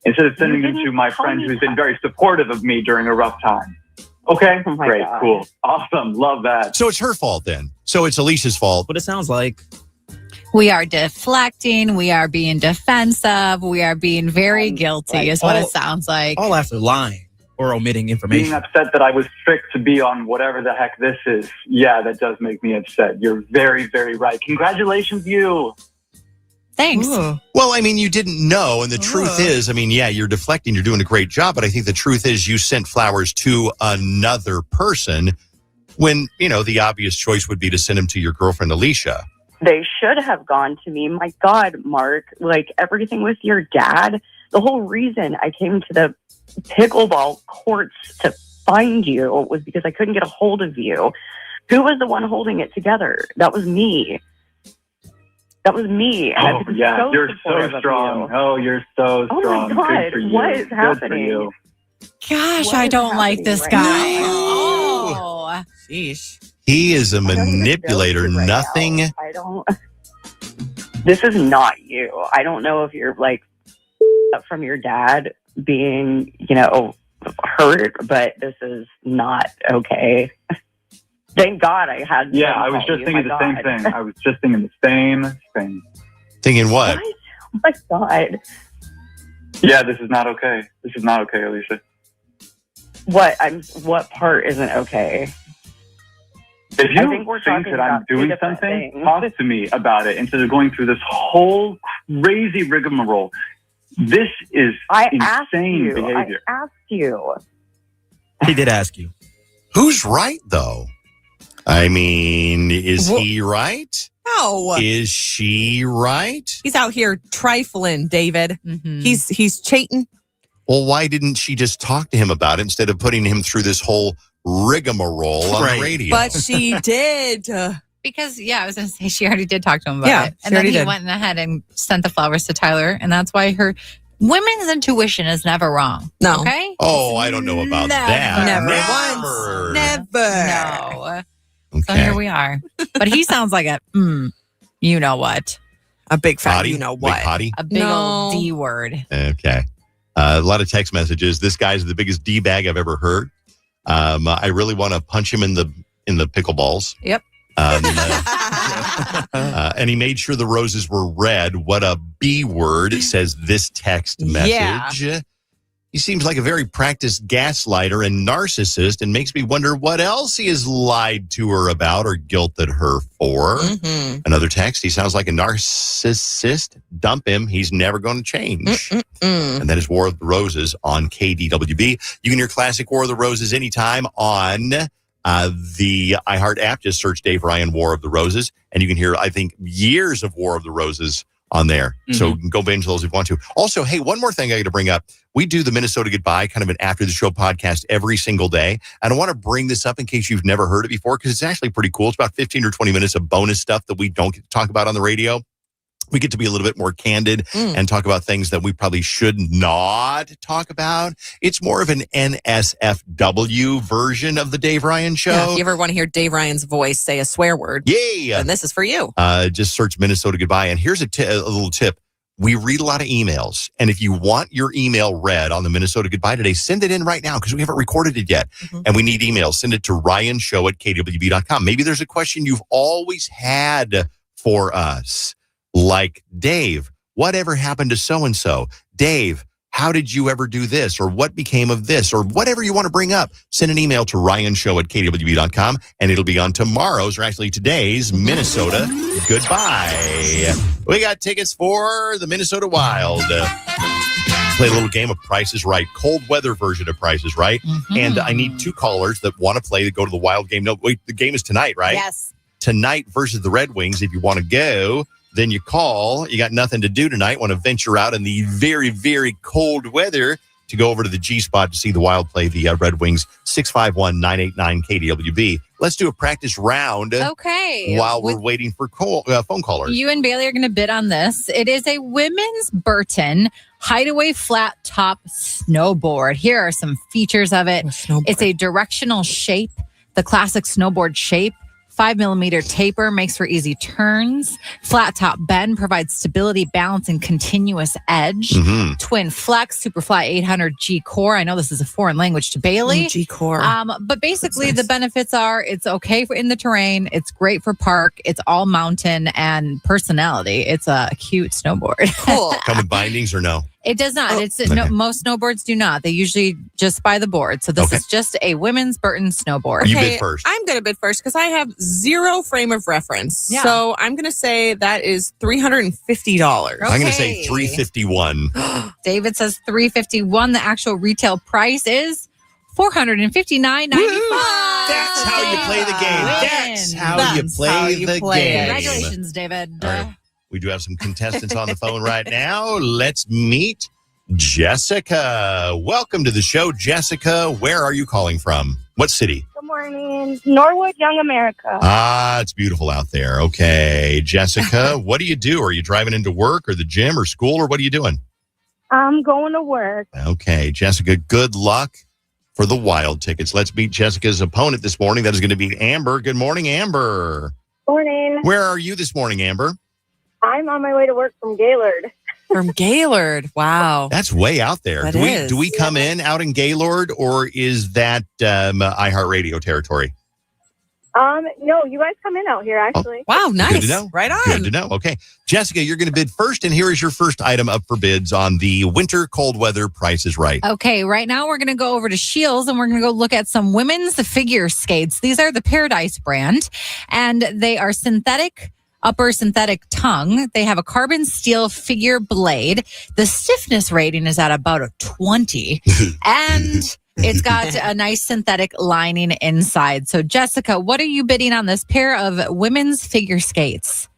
instead of sending them to my friend who's been very supportive of me during a rough time. Okay. Oh my Great. God. Cool. Awesome. Love that. So it's her fault then. So it's Alicia's fault. What it sounds like. We are deflecting. We are being defensive. We are being very guilty is what it sounds like. All after lying or omitting information. Being upset that I was tricked to be on whatever the heck this is. Yeah, that does make me upset. You're very, very right. Congratulations, you. Thanks. Ooh. Well, I mean, you didn't know. And the truth is, I mean, yeah, you're deflecting. You're doing a great job. But I think the truth is you sent flowers to another person when, the obvious choice would be to send them to your girlfriend, Alicia. They should have gone to me. My God, Mark, like everything with your dad. The whole reason I came to the pickleball courts to find you was because I couldn't get a hold of you. Who was the one holding it together? That was me. That was me. And Oh, yeah. You're so strong. Oh, you're so strong. Oh, my God. Good for you. What is Good for happening? you. Gosh, What I is don't like happening this right guy. now? Oh, sheesh. He is a manipulator. Nothing. I don't. This is not you. I don't know if you're like from your dad being, hurt, but this is not okay. Thank God I had. Yeah, I was just thinking the same thing. I was just thinking the same thing. Thinking what? Oh my God. Yeah, this is not okay. This is not okay, Alicia. What part isn't okay? If you think we're think talking that I'm about two doing different something, things. talk to me about it instead of going through this whole crazy rigmarole. This is insane behavior. I asked you. He did ask you. Who's right, though? I mean, is he right? No. Is she right? He's out here trifling, David. Mm-hmm. He's cheating. Well, why didn't she just talk to him about it instead of putting him through this whole rigmarole on the radio? But she did. Because, I was going to say, she already did talk to him about it. she And then already he did. went ahead and sent the flowers to Tyler. And that's why her women's intuition is never wrong. No. Okay? Oh, I don't know about that. Never. Never. No. Okay. So here we are. But he sounds like a, you know what? A big fat Hottie? you know what. Big hottie? A big old D word. Okay. A lot of text messages. This guy's the biggest D-bag I've ever heard. I really want to punch him in the pickleballs. Yep. And he made sure the roses were red. What a B word, says this text message. Yeah. He seems like a very practiced gaslighter and narcissist and makes me wonder what else he has lied to her about or guilted her for. Mm-hmm. Another text, he sounds like a narcissist. Dump him. He's never going to change. And that is War of the Roses on KDWB. You can hear classic War of the Roses anytime on the iHeart app. Just search Dave Ryan War of the Roses, and you can hear, I think, years of War of the Roses on there. So go binge those if you want to. Also, hey, one more thing I got to bring up. We do the Minnesota Goodbye, kind of an after the show podcast every single day. And I want to bring this up in case you've never heard it before, because it's actually pretty cool. It's about 15 or 20 minutes of bonus stuff that we don't get to talk about on the radio. We get to be a little bit more candid and talk about things that we probably should not talk about. It's more of an NSFW version of the Dave Ryan Show. Yeah, if you ever want to hear Dave Ryan's voice say a swear word, then this is for you. Just search Minnesota Goodbye. And here's a little tip. We read a lot of emails. And if you want your email read on the Minnesota Goodbye today, send it in right now because we haven't recorded it yet. And we need emails. Send it to ryanshow@kwb.com. Maybe there's a question you've always had for us. Like, Dave, whatever happened to so-and-so? Dave, how did you ever do this? Or what became of this? Or whatever you want to bring up, send an email to ryanshow@kwb.com, and it'll be on tomorrow's, or actually today's, Minnesota Goodbye. We got tickets for the Minnesota Wild. Play a little game of Price is Right, cold weather version of Price is Right. And I need two callers that want to play to go to the Wild game. No, wait, the game is tonight, right? Yes. Tonight versus the Red Wings. If you want to go, then you call. You got nothing to do tonight. Want to venture out in the very, very cold weather to go over to the G Spot to see the Wild play the Red Wings. 651-989 KDWB. Let's do a practice round. Okay. While we're waiting for phone callers. You and Bailey are going to bid on this. It is a women's Burton hideaway flat top snowboard. Here are some features of it. It's a directional shape, the classic snowboard shape. 5mm taper makes for easy turns. Flat top bend provides stability, balance, and continuous edge. Twin flex, Superfly 800 G Core. I know this is a foreign language to Bailey. G Core. But basically the benefits are it's okay for in the terrain. It's great for park. It's all mountain and personality. It's a cute snowboard. Cool. Come with bindings or no? It does not. Most snowboards do not. They usually just buy the board. So this is just a women's Burton snowboard. You bid first. I'm going to bid first because I have zero frame of reference. Yeah. So I'm going to say that is $350. I'm going to say $351. David says $351. The actual retail price is $459.95. That's how you play the game. That's how you play the game. Congratulations, David. All right. We do have some contestants on the phone right now. Let's meet Jessica. Welcome to the show, Jessica. Where are you calling from? What city? Good morning. Norwood, Young America. Ah, it's beautiful out there. Okay. Jessica, what do you do? Are you driving into work or the gym or school, or what are you doing? I'm going to work. Okay. Jessica, good luck for the Wild tickets. Let's meet Jessica's opponent this morning. That is going to be Amber. Good morning, Amber. Morning. Where are you this morning, Amber? I'm on my way to work from Gaylord. From Gaylord. Wow. That's way out there. That Do is. we come in out in Gaylord, or is that iHeartRadio territory? No, you guys come in out here, actually. Wow, nice. Good to know. Right on. Good to know. Okay. Jessica, you're going to bid first, and here is your first item up for bids on the winter cold weather Price is Right. Okay, right now we're going to go over to Shields and we're going to go look at some women's figure skates. These are the Paradise brand, and they are synthetic upper synthetic tongue. They have a carbon steel figure blade. The stiffness rating is at about a 20. And it's got a nice synthetic lining inside. So, Jessica, what are you bidding on this pair of women's figure skates?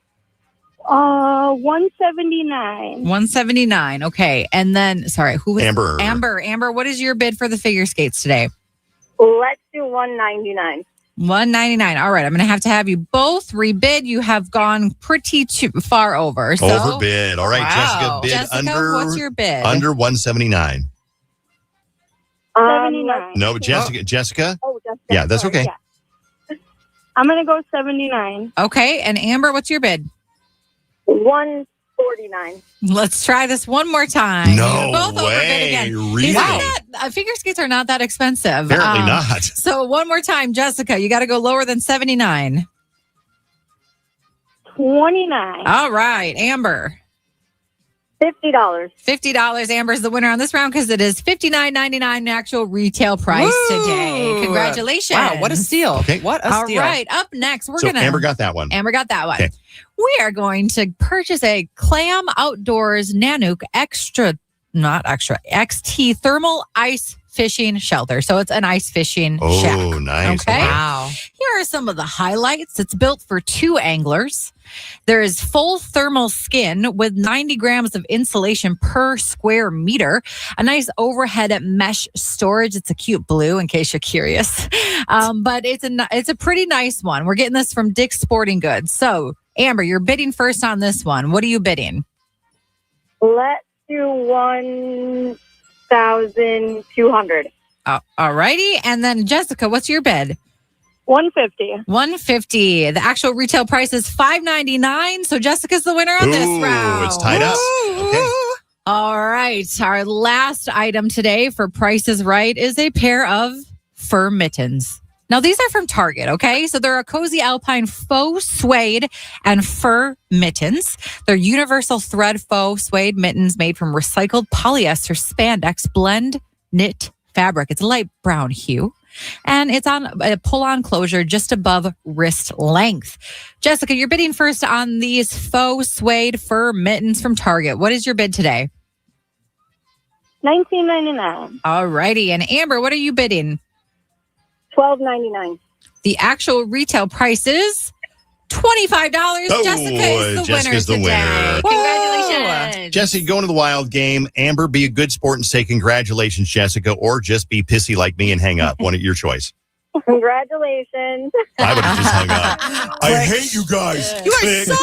$179. $179. Okay. And then, sorry, who was Amber? Amber, what is your bid for the figure skates today? Let's do $199. $199. All right. I'm going to have you both rebid. You have gone pretty too far over. So, Overbid. All right, wow. Jessica, bid under. What's your bid? Under 179. 79. No, Jessica. Oh, Jessica. Yeah, that's sorry, okay. yeah. I'm going to go 79. Okay. And Amber, what's your bid? 149. Let's try this one more time. No both overbid way. again. Really? These are not, figure skates are not that expensive. Apparently not. So one more time, Jessica, you got to go lower than 79. 29. All right, Amber. $50. $50. Amber's the winner on this round because it is $59.99 actual retail price today. Congratulations. Wow, what a steal. Okay. What a steal. All right, up next, Amber got that one. Amber got that one. Okay. We are going to purchase a Clam Outdoors Nanook XT thermal ice fishing shelter. So it's an ice fishing shack. Oh, nice. Okay. Wow. Here are some of the highlights. It's built for 2 anglers. There is full thermal skin with 90 grams of insulation per square meter. A nice overhead mesh storage. It's a cute blue, in case you're curious. But it's a pretty nice one. We're getting this from Dick's Sporting Goods. So, Amber, you're bidding first on this one. What are you bidding? Let's do 1,200. All righty. And then, Jessica, what's your bid? 150. $150. The actual retail price is $5.99. So Jessica's the winner on this round. It's tied up. Okay. All right. Our last item today for Price is Right is a pair of fur mittens. Now, these are from Target, okay? So they're a cozy alpine faux suede and fur mittens. They're universal thread faux suede mittens made from recycled polyester spandex blend knit fabric. It's a light brown hue. And it's on a pull-on closure just above wrist length. Jessica, you're bidding first on these faux suede fur mittens from Target. What is your bid today? $19.99. All righty. And Amber, what are you bidding? $12.99. The actual retail price is $25. Jessica's the winner today. Congratulations. Jesse, go into the Wild game. Amber, be a good sport and say congratulations, Jessica, or just be pissy like me and hang up. One at your choice. Congratulations. I would have just hung up. I hate you guys. You are so.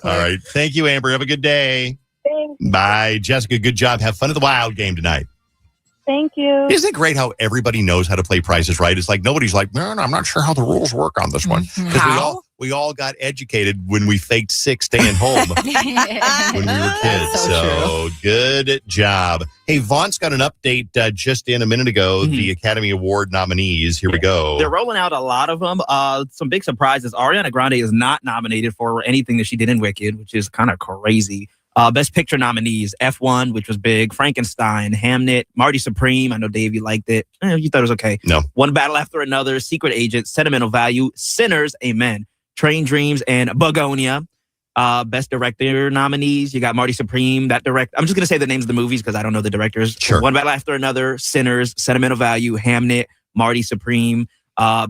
All right. Thank you, Amber. Have a good day. Thanks. Bye. Jessica, good job. Have fun at the Wild game tonight. Thank you. Isn't it great how everybody knows how to play Price is Right? It's like nobody's like, man, I'm not sure how the rules work on this one. Because we all got educated when we faked sick staying home when we were kids. So good job. Hey, Vaughn's got an update just in a minute ago. The Academy Award nominees. Here we go. They're rolling out a lot of them. Some big surprises. Ariana Grande is not nominated for anything that she did in Wicked, which is kind of crazy. Best Picture nominees, F1, which was big, Frankenstein, Hamnet, Marty Supreme. I know, Dave, you liked it. You thought it was okay. No. One Battle After Another, Secret Agent, Sentimental Value, Sinners, Amen, Train Dreams, and Begonia. Best Director nominees, you got Marty Supreme, that direct. I'm just going to say the names of the movies because I don't know the directors. Sure. One Battle After Another, Sinners, Sentimental Value, Hamnet, Marty Supreme.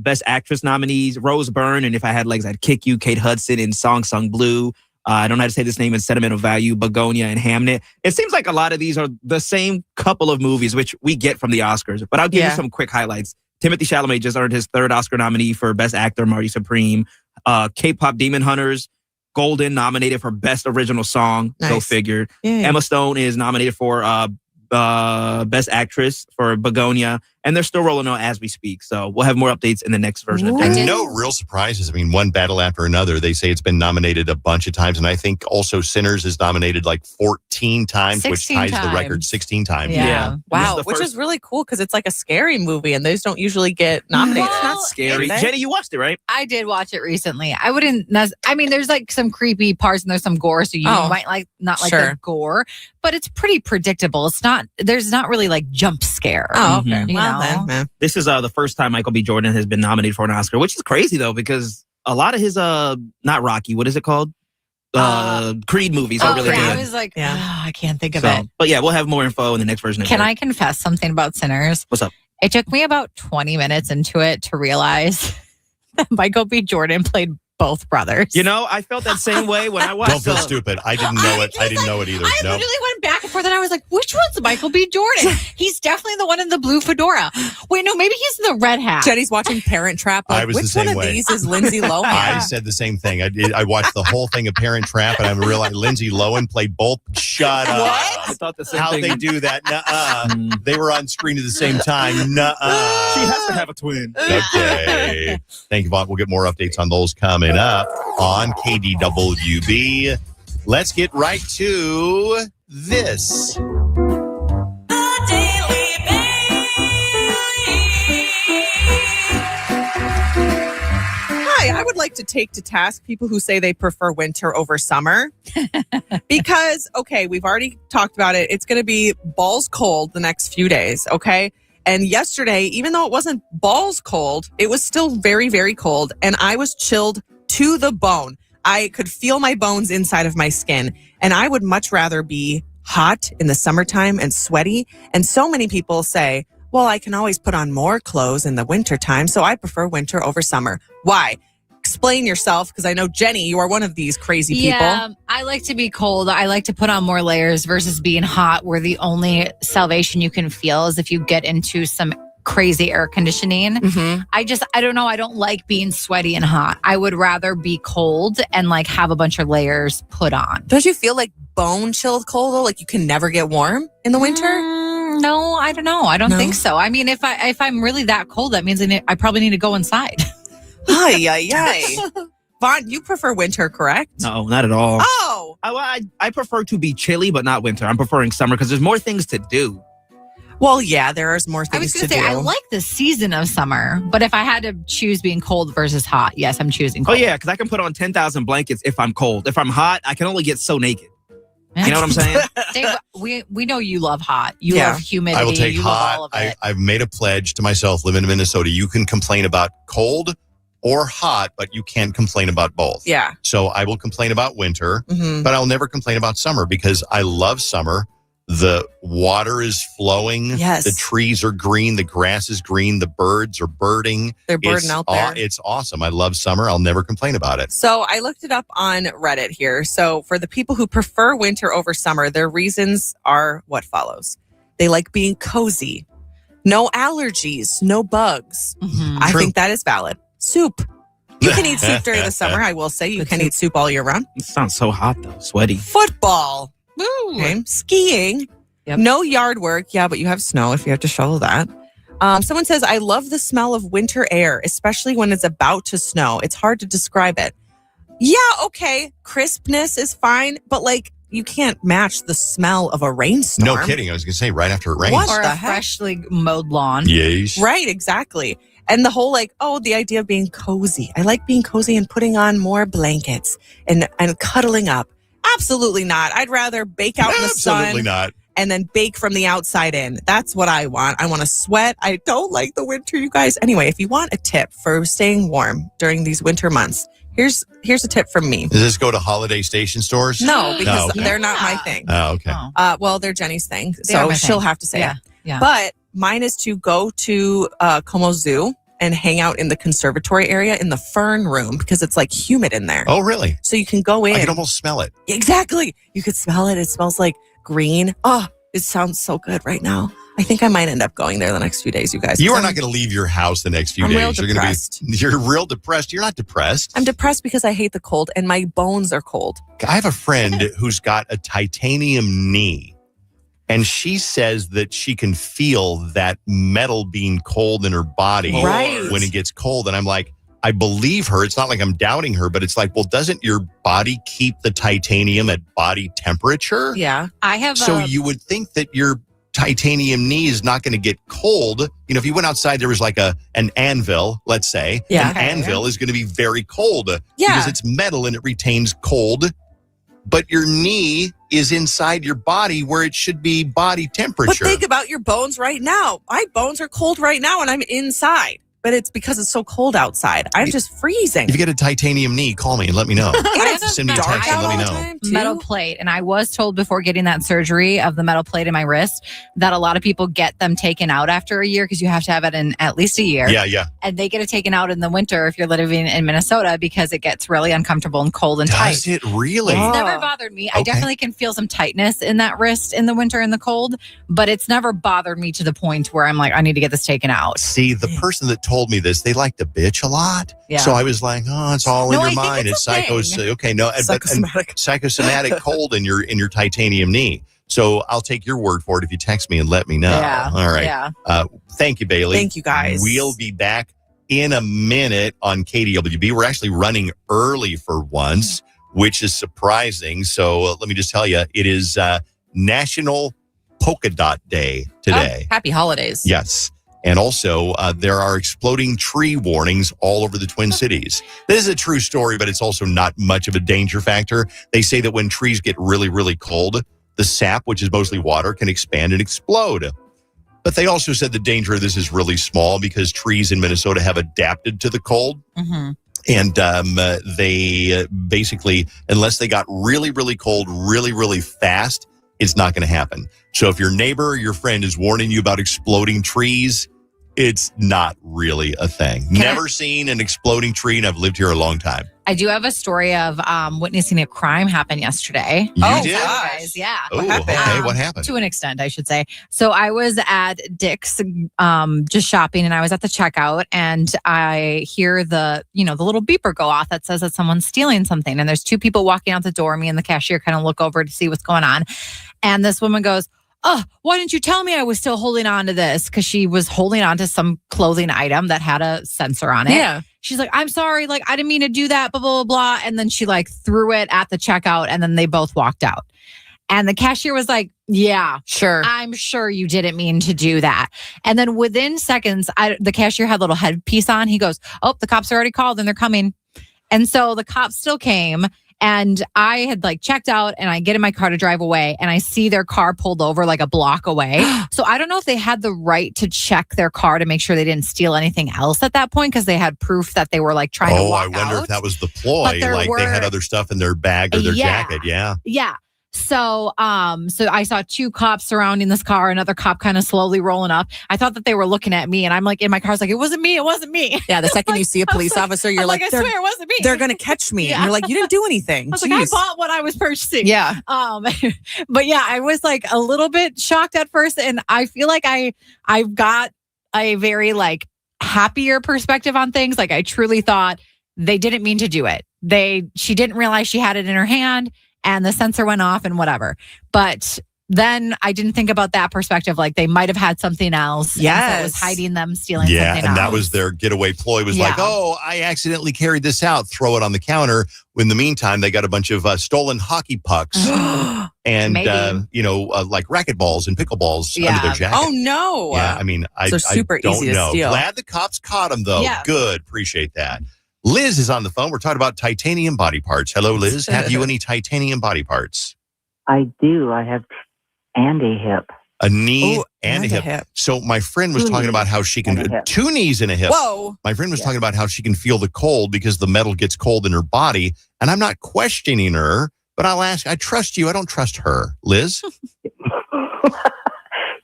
Best Actress nominees, Rose Byrne, and If I Had Legs, I'd Kick You, Kate Hudson in Song Sung Blue. I don't know how to say this name in Sentimental Value, Begonia and Hamnet. It seems like a lot of these are the same couple of movies, which we get from the Oscars. But I'll give you some quick highlights. Timothée Chalamet just earned his 3rd Oscar nominee for Best Actor, Marty Supreme. K-pop Demon Hunters, Golden, nominated for Best Original Song. Nice. Go figure. Yay. Emma Stone is nominated for Best Actress for Begonia, and they're still rolling on as we speak. So we'll have more updates in the next version of And no real surprises. I mean, one battle after another. They say it's been nominated a bunch of times, and I think also Sinners is nominated like 14 times, which ties the record 16 times. Yeah. Wow, which is really cool because it's like a scary movie, and those don't usually get nominated. It's not scary. Jenny, you watched it, right? I did watch it recently. I wouldn't. I mean, there's like some creepy parts and there's some gore, so you might not like the gore, but it's pretty predictable. It's not. There's not really like jump scare. Oh, okay. You know? Then. This is the first time Michael B. Jordan has been nominated for an Oscar, which is crazy though, because a lot of his not Rocky, what is it called? Creed movies are really good. I was like, I can't think of it. But yeah, we'll have more info in the next version. Can I confess something about Sinners? What's up? It took me about 20 minutes into it to realialize that Michael B. Jordan played both brothers. You know, I felt that same way when I watched. Don't feel stupid. I didn't know it. I didn't know it either. I literally went back and forth and I was like, which one's Michael B. Jordan? He's definitely the one in the blue fedora. Wait, no, maybe he's in the red hat. Jenny's watching Parent Trap. Like, I was which the same one way. of these is Lindsay Lohan? I said the same thing. I watched the whole thing of Parent Trap, and I realized Lindsay Lohan played both. Shut up. What? I thought the same thing. How'd they do that? Nuh-uh. They were on screen at the same time. Nuh-uh. She has to have a twin. Okay. Thank you, Vaughn. We'll get more updates on those coming up on KDWB. Let's get right to this. Hi, I would like to take to task people who say they prefer winter over summer. Because, okay, we've already talked about it. It's going to be balls cold the next few days, okay? And yesterday, even though it wasn't balls cold, it was still very, very cold. And I was chilled to the bone. I could feel my bones inside of my skin. And I would much rather be hot in the summertime and sweaty. And so many people say, well, I can always put on more clothes in the wintertime, so I prefer winter over summer. Why? Explain yourself, because I know, Jenny, you are one of these crazy people. Yeah, I like to be cold. I like to put on more layers versus being hot, where the only salvation you can feel is if you get into some crazy air conditioning. Mm-hmm. I don't know. I don't like being sweaty and hot. I would rather be cold and like have a bunch of layers put on. Don't you feel like bone chilled cold though? Like you can never get warm in the winter? No, I don't know. I don't think so. I mean, if I'm really that cold, that means I probably need to go inside. Ay, ay, ay. Vaughn, you prefer winter, correct? No, not at all. Oh! I prefer to be chilly, but not winter. I'm preferring summer because there's more things to do. Well, yeah, there is more things to do. I like the season of summer, but if I had to choose being cold versus hot, yes, I'm choosing cold. Oh, yeah, because I can put on 10,000 blankets if I'm cold. If I'm hot, I can only get so naked. You know what I'm saying? Dave, we know you love hot. You love humidity. I will take you hot. love all of it. I've made a pledge to myself, living in Minnesota. You can complain about cold or hot, but you can't complain about both. Yeah. So I will complain about winter, but I'll never complain about summer because I love summer. The water is flowing. Yes. The trees are green. The grass is green. The birds are birding. They're birding out there. It's awesome. I love summer. I'll never complain about it. So I looked it up on Reddit here. So for the people who prefer winter over summer, their reasons are what follows. They like being cozy. No allergies. No bugs. I think that is valid. Soup. You can eat soup during the summer. I will say you can eat soup all year round. It sounds so hot, though. Sweaty. Football. Okay. Skiing. Yep. No yard work. Yeah, but you have snow if you have to shovel that. Someone says, I love the smell of winter air, especially when it's about to snow. It's hard to describe it. Yeah, okay. Crispness is fine, but like you can't match the smell of a rainstorm. No kidding. I was going to say right after it rains. Or a freshly mowed lawn. Yes. Right, exactly. And the whole the idea of being cozy. I like being cozy and putting on more blankets and cuddling up. Absolutely not. I'd rather bake out in the sun. Absolutely not. And then bake from the outside in. That's what I want. I want to sweat. I don't like the winter, you guys. Anyway, if you want a tip for staying warm during these winter months, here's a tip from me. Does this go to holiday station stores? No, because they're not my thing. Oh, okay. Well, they're Jenny's thing, so she'll have to say it. Yeah. But mine is to go to Como Zoo and hang out in the conservatory area in the fern room because it's like humid in there. Oh, really? So you can go in. I can almost smell it. Exactly. You could smell it. It smells like green. Oh, it sounds so good right now. I think I might end up going there the next few days, you guys. You are not going to leave your house the next few days. Real depressed. You're real depressed. You're not depressed. I'm depressed because I hate the cold and my bones are cold. I have a friend who's got a titanium knee, and she says that she can feel that metal being cold in her body when it gets cold. And I'm like, I believe her. It's not like I'm doubting her, but it's like, well, doesn't your body keep the titanium at body temperature? Yeah. I have. So you would think that your titanium knee is not going to get cold. You know, if you went outside, there was like an anvil, let's say. Yeah. An anvil is going to be very cold because it's metal and it retains cold. But your knee is inside your body where it should be body temperature. But think about your bones right now. My bones are cold right now and I'm inside. But it's because it's so cold outside. I'm just freezing. If you get a titanium knee, call me and let me know. Send me a text and let me know. Metal plate. And I was told before getting that surgery of the metal plate in my wrist that a lot of people get them taken out after a year because you have to have it in at least a year. Yeah. And they get it taken out in the winter if you're living in Minnesota because it gets really uncomfortable and cold and tight. Does it really? It's never bothered me. I definitely can feel some tightness in that wrist in the winter and the cold, but it's never bothered me to the point where I'm like, I need to get this taken out. See, the person that told me this, they like to bitch a lot. Yeah. So I was like, oh, it's all in your mind. It's psychosomatic cold in your titanium knee. So I'll take your word for it if you text me and let me know. Yeah. All right. Yeah. Thank you, Bailey. Thank you, guys. We'll be back in a minute on KDWB. We're actually running early for once, which is surprising. So let me just tell you, it is National Polka Dot Day today. Happy holidays. Yes. And also, there are exploding tree warnings all over the Twin Cities. This is a true story, but it's also not much of a danger factor. They say that when trees get really, really cold, the sap, which is mostly water, can expand and explode. But they also said the danger of this is really small because trees in Minnesota have adapted to the cold. Mm-hmm. And they basically, unless they got really, really cold, really, really fast, it's not going to happen. So if your neighbor or your friend is warning you about exploding trees, it's not really a thing. Never seen an exploding tree, and I've lived here a long time. I do have a story of witnessing a crime happen yesterday. You did? Guys, yeah. What happened? Okay, what happened? To an extent, I should say. So I was at Dick's just shopping, and I was at the checkout, and I hear the little beeper go off that says that someone's stealing something. And there's two people walking out the door. Me and the cashier kind of look over to see what's going on. And this woman goes, "Oh, why didn't you tell me I was still holding on to this?" Because she was holding on to some clothing item that had a sensor on it. Yeah. She's like, "I'm sorry, like I didn't mean to do that, blah, blah, blah." And then she like threw it at the checkout and then they both walked out. And the cashier was like, "Yeah, sure. I'm sure you didn't mean to do that." And then within seconds, the cashier had a little headpiece on. He goes, "Oh, the cops are already called and they're coming." And so the cops still came. And I had like checked out and I get in my car to drive away and I see their car pulled over like a block away. So I don't know if they had the right to check their car to make sure they didn't steal anything else at that point because they had proof that they were like trying to walk out. I wonder if that was the ploy. Like they had other stuff in their bag or their jacket. Yeah. Yeah. So I saw two cops surrounding this car, another cop kind of slowly rolling up. I thought that they were looking at me and I'm like in my car, I was like, it wasn't me. Yeah, the second you see a police officer, you're like, I swear it wasn't me. They're going to catch me. Yeah. And you're like, you didn't do anything. I was like, I bought what I was purchasing. Yeah. But yeah, I was like a little bit shocked at first. And I feel like I've got a very like happier perspective on things. Like I truly thought they didn't mean to do it. She didn't realize she had it in her hand. And the sensor went off and whatever. But then I didn't think about that perspective. Like they might have had something else. Yes. So it was hiding them, stealing something else. Yeah, and that was their getaway ploy. Was like, oh, I accidentally carried this out. Throw it on the counter. In the meantime, they got a bunch of stolen hockey pucks and, like racquetballs and pickleballs under their jacket. Oh, no. Yeah, I mean, I don't easy to know. steal. Glad the cops caught them, though. Yeah. Good. Appreciate that. Liz is on the phone. We're talking about titanium body parts. Hello, Liz. Have you any titanium body parts? I do. I have and a hip. A knee and a hip. So my friend was talking about how she can... Two knees and a hip. Whoa. My friend was talking about how she can feel the cold because the metal gets cold in her body. And I'm not questioning her, but I'll ask, I trust you. I don't trust her. Liz?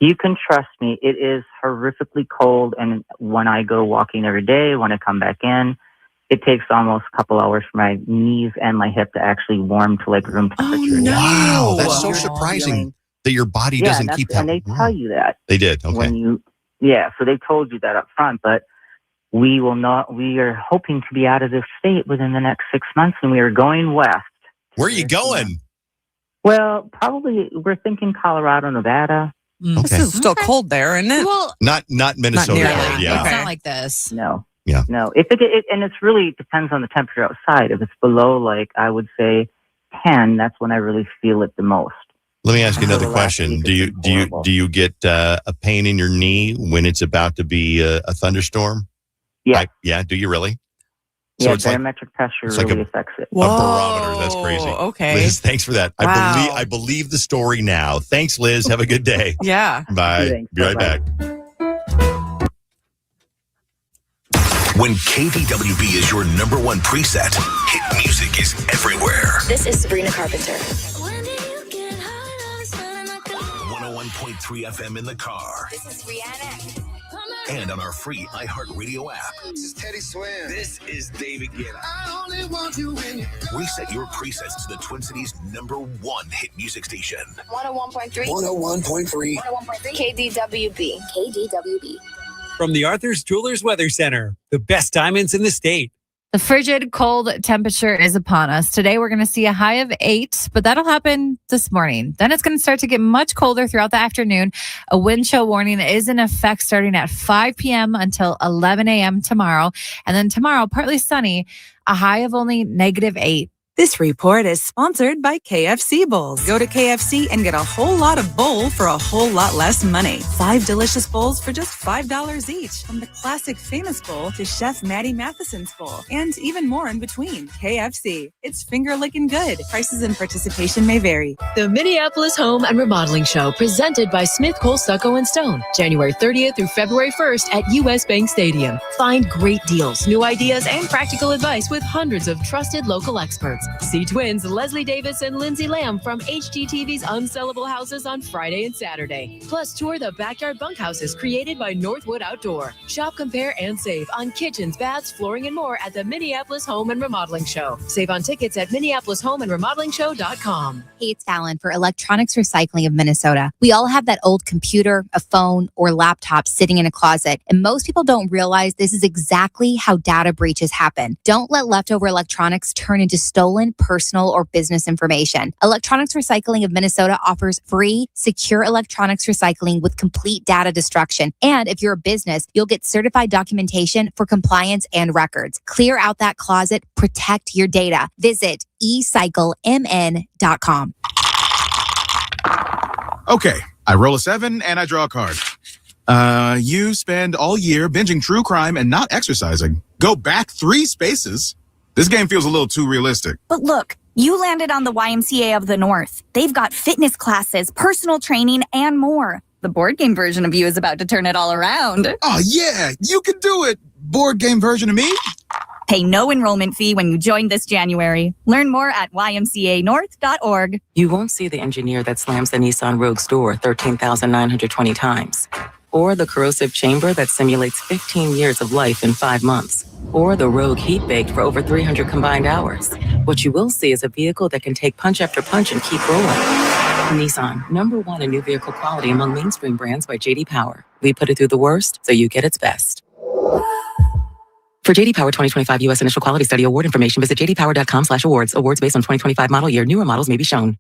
You can trust me. It is horrifically cold. And when I go walking every day, when I come back in, it takes almost a couple hours for my knees and my hip to actually warm to like room temperature. Oh, no. Wow, that's so surprising. that your body doesn't keep and they tell you that. They did. Okay. So they told you that up front, but we are hoping to be out of this state within the next 6 months, and we are going west. Where are you going? Well, probably we're thinking Colorado, Nevada. Okay. This is still cold there, isn't it? Well, not Minnesota. It's Yeah. not like this. No. Yeah. No. If it and it's really depends on the temperature outside. If it's below, like I would say 10, that's when I really feel it the most. Let me ask you another question. Do you get a pain in your knee when it's about to be a thunderstorm? Yeah. Yeah. Do you really? Yeah, it's barometric pressure really affects it. A barometer. That's crazy. Okay. Liz, thanks for that. Wow. I believe the story now. Thanks, Liz. Have a good day. Yeah. Bye. Thanks. Be right back. When KDWB is your number one preset, hit music is everywhere. This is Sabrina Carpenter. 101.3 FM in the car. This is Rihanna. And on our free iHeartRadio app. This is Teddy Swims. This is David Guetta. I only want you when you... Reset your presets to the Twin Cities' #1 hit music station. 101.3. 101.3. 101.3. KDWB. KDWB. From the Arthur's Jewelers Weather Center, the best diamonds in the state. The frigid, cold temperature is upon us. Today, we're going to see a high of 8, but that'll happen this morning. Then it's going to start to get much colder throughout the afternoon. A wind chill warning is in effect starting at 5 p.m. until 11 a.m. tomorrow. And then tomorrow, partly sunny, a high of only -8. This report is sponsored by KFC Bowls. Go to KFC and get a whole lot of bowl for a whole lot less money. 5 delicious bowls for just $5 each. From the classic famous bowl to Chef Maddie Matheson's bowl. And even more in between. KFC. It's finger-licking good. Prices and participation may vary. The Minneapolis Home and Remodeling Show, presented by Smith, Cole, Stucco & Stone. January 30th through February 1st at U.S. Bank Stadium. Find great deals, new ideas, and practical advice with hundreds of trusted local experts. See twins Leslie Davis and Lindsay Lamb from HGTV's Unsellable Houses on Friday and Saturday. Plus, tour the backyard bunkhouses created by Northwood Outdoor. Shop, compare, and save on kitchens, baths, flooring, and more at the Minneapolis Home and Remodeling Show. Save on tickets at MinneapolisHomeandRemodelingShow.com. Hey, it's Alan for Electronics Recycling of Minnesota. We all have that old computer, a phone, or laptop sitting in a closet, and most people don't realize this is exactly how data breaches happen. Don't let leftover electronics turn into stolen personal or business information. Electronics Recycling of Minnesota offers free, secure electronics recycling with complete data destruction. And if you're a business, you'll get certified documentation for compliance and records. Clear out that closet, protect your data. Visit ecyclemn.com. Okay, I roll a 7 and I draw a card. You spend all year binging true crime and not exercising. Go back 3 spaces. This game feels a little too realistic. But look, you landed on the YMCA of the North. They've got fitness classes, personal training, and more. The board game version of you is about to turn it all around. Oh, yeah, you can do it. Board game version of me. Pay no enrollment fee when you join this January. Learn more at ymcanorth.org. You won't see the engineer that slams the Nissan Rogue's door 13,920 times. Or the corrosive chamber that simulates 15 years of life in 5 months. Or the Rogue heat baked for over 300 combined hours. What you will see is a vehicle that can take punch after punch and keep rolling. Nissan, #1 in new vehicle quality among mainstream brands by J.D. Power. We put it through the worst so you get its best. For J.D. Power 2025 U.S. Initial Quality Study Award information, visit jdpower.com/awards. Awards based on 2025 model year. Newer models may be shown.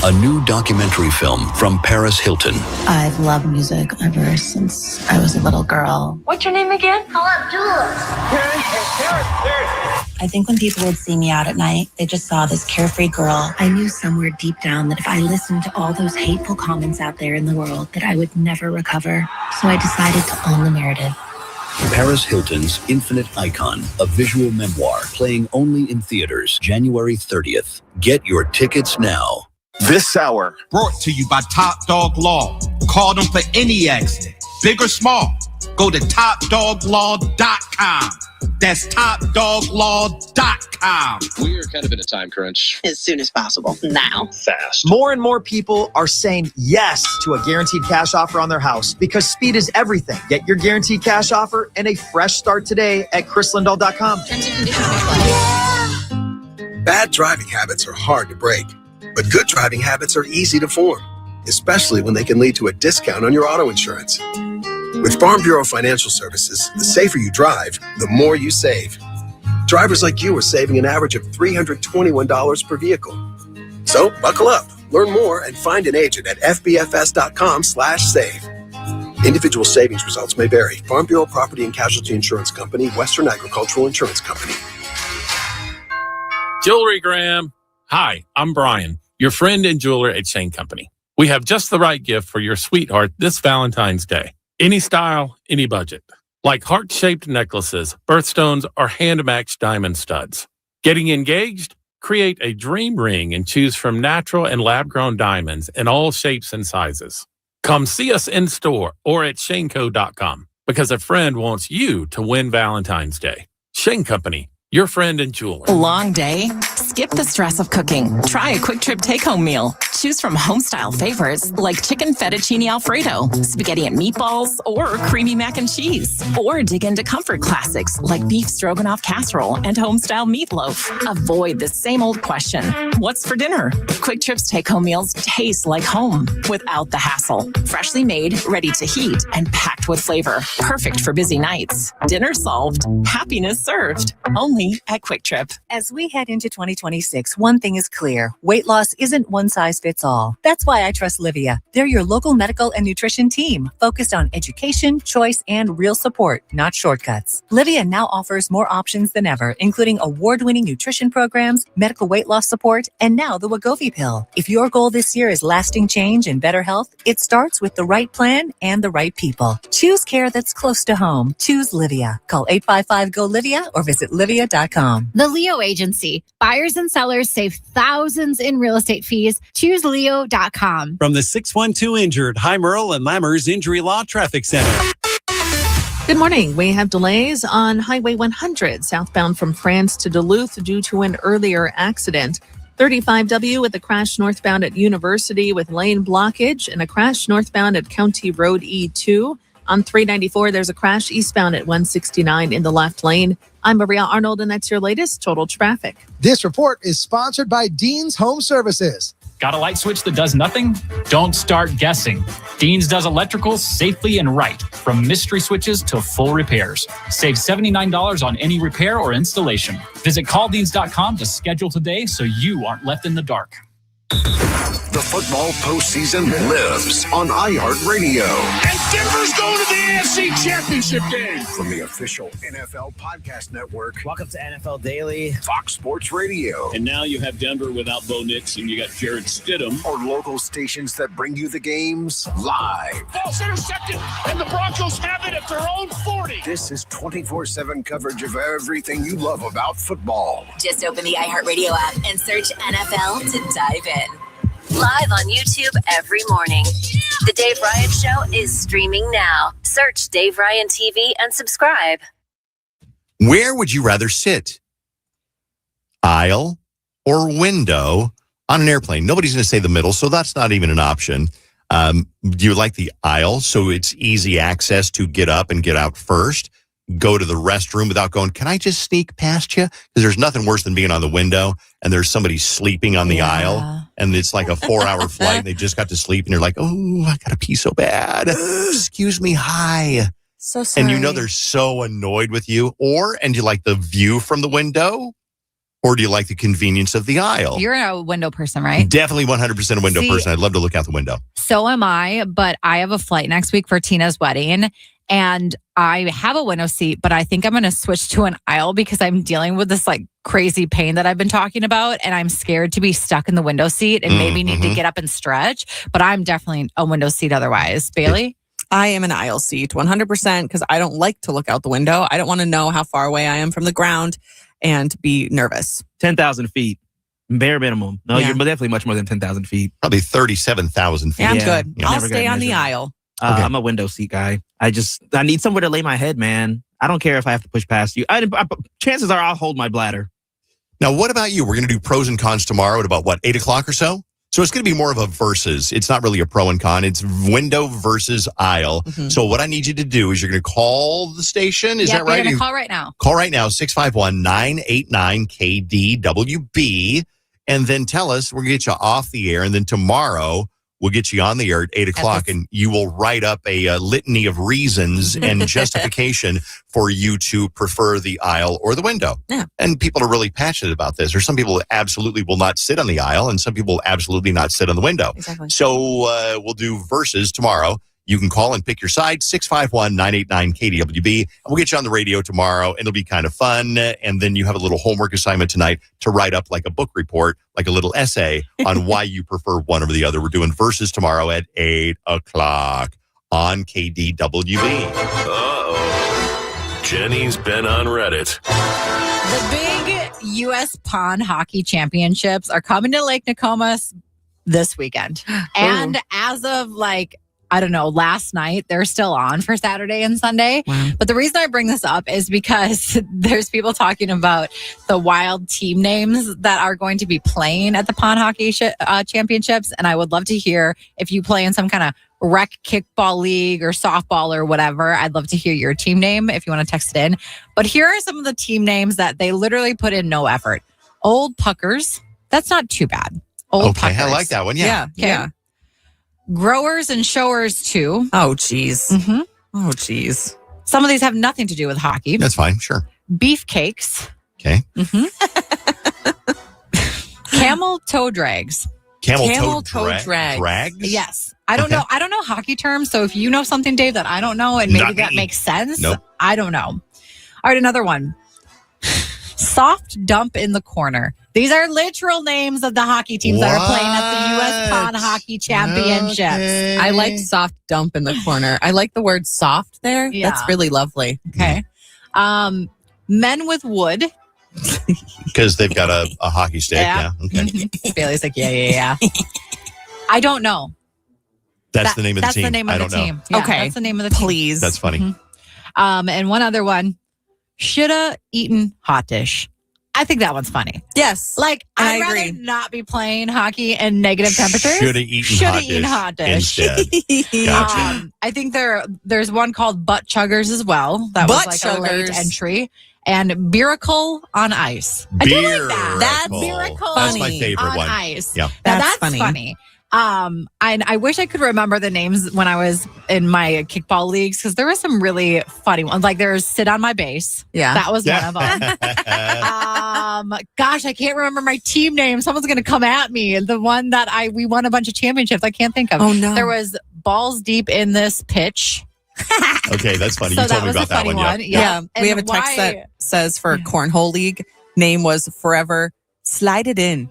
A new documentary film from Paris Hilton. I've loved music ever since I was a little girl. What's your name again? Call up Jules. I think when people would see me out at night, they just saw this carefree girl. I knew somewhere deep down that if I listened to all those hateful comments out there in the world, that I would never recover. So I decided to own the narrative. Paris Hilton's Infinite Icon, a visual memoir playing only in theaters January 30th. Get your tickets now. This hour brought to you by Top Dog Law. Call them for any accident, big or small. Go to topdoglaw.com. That's topdoglaw.com. We're kind of in a time crunch. As soon as possible. Now. Fast. More and more people are saying yes to a guaranteed cash offer on their house because speed is everything. Get your guaranteed cash offer and a fresh start today at chrislindahl.com. Bad driving habits are hard to break, but good driving habits are easy to form. especially when they can lead to a discount on your auto insurance. With Farm Bureau Financial Services, the safer you drive, the more you save. Drivers like you are saving an average of $321 per vehicle. So buckle up, learn more, and find an agent at fbfs.com/save. Individual savings results may vary. Farm Bureau Property and Casualty Insurance Company, Western Agricultural Insurance Company. Jewelry Graham. Hi, I'm Brian, your friend and jeweler at Shane Company. We have just the right gift for your sweetheart this Valentine's Day. Any style, any budget. Like heart-shaped necklaces, birthstones, or hand-matched diamond studs. Getting engaged? Create a dream ring and choose from natural and lab-grown diamonds in all shapes and sizes. Come see us in store or at shaneco.com because a friend wants you to win Valentine's Day. Shane Company, your friend and jeweler. Long day? Skip the stress of cooking. Try a quick trip take-home meal. Choose from home-style favorites like chicken fettuccine alfredo, spaghetti and meatballs, or creamy mac and cheese. Or dig into comfort classics like beef stroganoff casserole and home-style meatloaf. Avoid the same old question, what's for dinner? Quick Trip's take-home meals taste like home without the hassle. Freshly made, ready to heat, and packed with flavor. Perfect for busy nights. Dinner solved. Happiness served. Only at Quick Trip. As we head into 2026, one thing is clear. Weight loss isn't one size fits all. That's why I trust Livia. They're your local medical and nutrition team, focused on education, choice, and real support, not shortcuts. Livia now offers more options than ever, including award-winning nutrition programs, medical weight loss support, and now the Wegovy pill. If your goal this year is lasting change and better health, it starts with the right plan and the right people. Choose care that's close to home. Choose Livia. Call 855-GO-LIVIA or visit livia.com. The Leo Agency. Buyers and sellers save thousands in real estate fees. Choose Leo.com. From the 612 Injured, High Merle and Lammers Injury Law Traffic Center. Good morning. We have delays on Highway 100 southbound from France to Duluth due to an earlier accident. 35W with a crash northbound at University with lane blockage and a crash northbound at County Road E2. On 394, there's a crash eastbound at 169 in the left lane. I'm Maria Arnold, and that's your latest total traffic. This report is sponsored by Dean's Home Services. Got a light switch that does nothing? Don't start guessing. Dean's does electrical safely and right, from mystery switches to full repairs. Save $79 on any repair or installation. Visit calldeans.com to schedule today so you aren't left in the dark. The football postseason lives on iHeartRadio. And Denver's going to the AFC Championship game. From the official NFL podcast network. Welcome to NFL Daily. Fox Sports Radio. And now you have Denver without Bo Nix and you got Jared Stidham. Or local stations that bring you the games live. Ball's intercepted, and the Broncos have it at their own 40. This is 24/7 coverage of everything you love about football. Just open the iHeartRadio app and search NFL to dive in. Live on YouTube every morning. The Dave Ryan Show is streaming now. Search Dave Ryan TV and subscribe. Where would you rather sit? Aisle or window on an airplane? Nobody's going to say the middle, so that's not even an option. Do you like the aisle so it's easy access to get up and get out first? Go to the restroom without going, can I just sneak past you? Because there's nothing worse than being on the window and there's somebody sleeping on the aisle and it's like a 4-hour flight and they just got to sleep and you're like, oh, I got to pee so bad. Excuse me, hi. So sorry. And you know they're so annoyed with you. And do you like the view from the window? Or do you like the convenience of the aisle? You're a window person, right? Definitely 100% a window person. I'd love to look out the window. So am I, but I have a flight next week for Tina's wedding. And I have a window seat, but I think I'm going to switch to an aisle because I'm dealing with this like crazy pain that I've been talking about. And I'm scared to be stuck in the window seat and maybe need to get up and stretch. But I'm definitely a window seat otherwise. Bailey? I am an aisle seat 100% because I don't like to look out the window. I don't want to know how far away I am from the ground and be nervous. 10,000 feet. Bare minimum. No, you're definitely much more than 10,000 feet. Probably 37,000 feet. Yeah, I'm good. I'll stay on the aisle. I'm a window seat guy. I need somewhere to lay my head, man. I don't care if I have to push past you. Chances are I'll hold my bladder. Now, what about you? We're going to do pros and cons tomorrow at about, 8 o'clock or so? So it's going to be more of a versus. It's not really a pro and con. It's window versus aisle. Mm-hmm. So what I need you to do is you're going to call the station. Is that right? We're going to call right now. Call right now, 651-989-KDWB. And then tell us, we're going to get you off the air. And then tomorrow, We'll get you on the air at 8 o'clock, and you will write up a litany of reasons and justification for you to prefer the aisle or the window. Yeah. And people are really passionate about this. There's some people that absolutely will not sit on the aisle, and some people will absolutely not sit on the window. Exactly. So we'll do versus tomorrow. You can call and pick your side, 651-989-KDWB. And we'll get you on the radio tomorrow, and it'll be kind of fun. And then you have a little homework assignment tonight to write up like a book report, like a little essay on why you prefer one over the other. We're doing versus tomorrow at 8 o'clock on KDWB. Uh-oh. Jenny's been on Reddit. The big U.S. Pond Hockey Championships are coming to Lake Nokomis this weekend. And as of I don't know, last night, they're still on for Saturday and Sunday. Wow. But the reason I bring this up is because there's people talking about the wild team names that are going to be playing at the Pond Hockey Championships. And I would love to hear if you play in some kind of rec kickball league or softball or whatever. I'd love to hear your team name if you want to text it in. But here are some of the team names that they literally put in no effort. Old Puckers. That's not too bad. Old Puckers. I like that one. Yeah. Okay. Growers and Showers too. Oh, geez. Mm-hmm. Oh, geez. Some of these have nothing to do with hockey. That's fine. Sure. Beefcakes. Okay. Mm-hmm. Camel toe drags. Camel toe drags? Yes. I don't know. I don't know hockey terms. So if you know something, Dave, that I don't know, and maybe that makes sense. Nope. I don't know. All right, another one. Soft dump in the corner. These are literal names of the hockey teams that are playing at the U.S. Pond Hockey Championships. Okay. I like soft dump in the corner. I like the word soft there. Yeah. That's really lovely. Okay. Men with wood. Because they've got a hockey stick. Yeah. Okay. Bailey's like, yeah. I don't know. That's the name of the team. That's the name of the team. Yeah, okay. That's the name of the team. Please. That's funny. Mm-hmm. And one other one. Shoulda eaten hot dish. I think that one's funny. Yes. I'd rather not be playing hockey in negative temperatures. Shoulda eaten hot dish instead. Gotcha. I think there's one called Butt Chuggers as well. That was a late entry. And Beeracle on Ice. I do like that. That's Beeracle. That's my favorite on one. Ice. Yeah. That's funny. And I wish I could remember the names when I was in my kickball leagues, because there were some really funny ones. Like there's Sit on My Base. Yeah. That was one of them. Gosh, I can't remember my team name. Someone's going to come at me. The one that we won a bunch of championships. I can't think of. Oh, no. There was Balls Deep in This Pitch. Okay, that's funny. So you told me was about a funny that one. Yeah. And We have a text that says for Cornhole League, name was Forever Slide It In.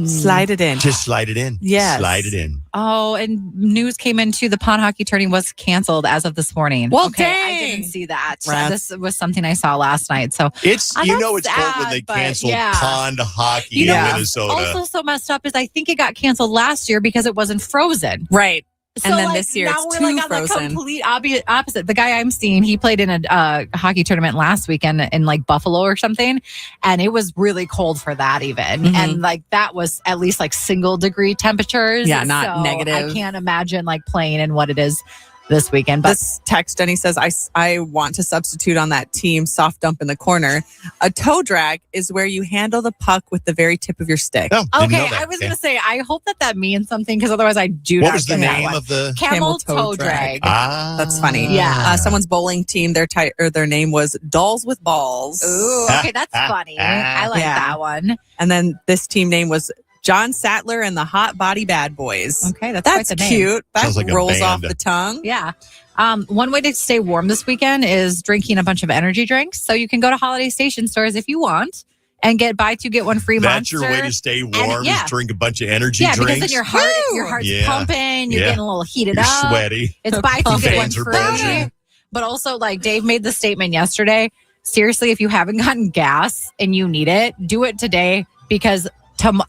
Slide it in. Just slide it in. Yes. Slide it in. Oh, and news came into the pond hockey tourney was canceled as of this morning. Well, okay, dang. I didn't see that. Rats. This was something I saw last night. So it's that's cold when sad, they but canceled yeah. pond hockey in Minnesota. Also, so messed up is I think it got canceled last year because it wasn't frozen. Right. So And then this year now it's we're too on the frozen. complete opposite. The guy I'm seeing, he played in a hockey tournament last weekend in Buffalo or something, and it was really cold for that even. Mm-hmm. And that was at least single degree temperatures. Yeah, not So negative. I can't imagine playing in what it is this weekend. But This text, Jenny says, I want to substitute on that team, soft dump in the corner. A toe drag is where you handle the puck with the very tip of your stick. Oh, didn't know okay, that. I was going to say, I hope that means something, because otherwise I do What not was the get that name one. of the Camel toe drag? Ah, That's funny. Yeah. Someone's bowling team, their name was Dolls with Balls. Ooh, okay, that's funny. I like that one. And then this team name was John Sattler and the Hot Body Bad Boys. Okay, that's That's quite the name. cute. That Sounds like a rolls off band. the tongue. Yeah. One way to stay warm this weekend is drinking a bunch of energy drinks. So you can go to Holiday Station stores if you want and buy two, get one free That's Monster. your way to stay warm, yeah. is drink a bunch of energy Yeah, drinks. because then your heart's Yeah. pumping, you're Yeah. getting a little heated You're up. sweaty. It's buy two, get one Veins are free. bulging. But also, Dave made the statement yesterday, seriously, if you haven't gotten gas and you need it, do it today, because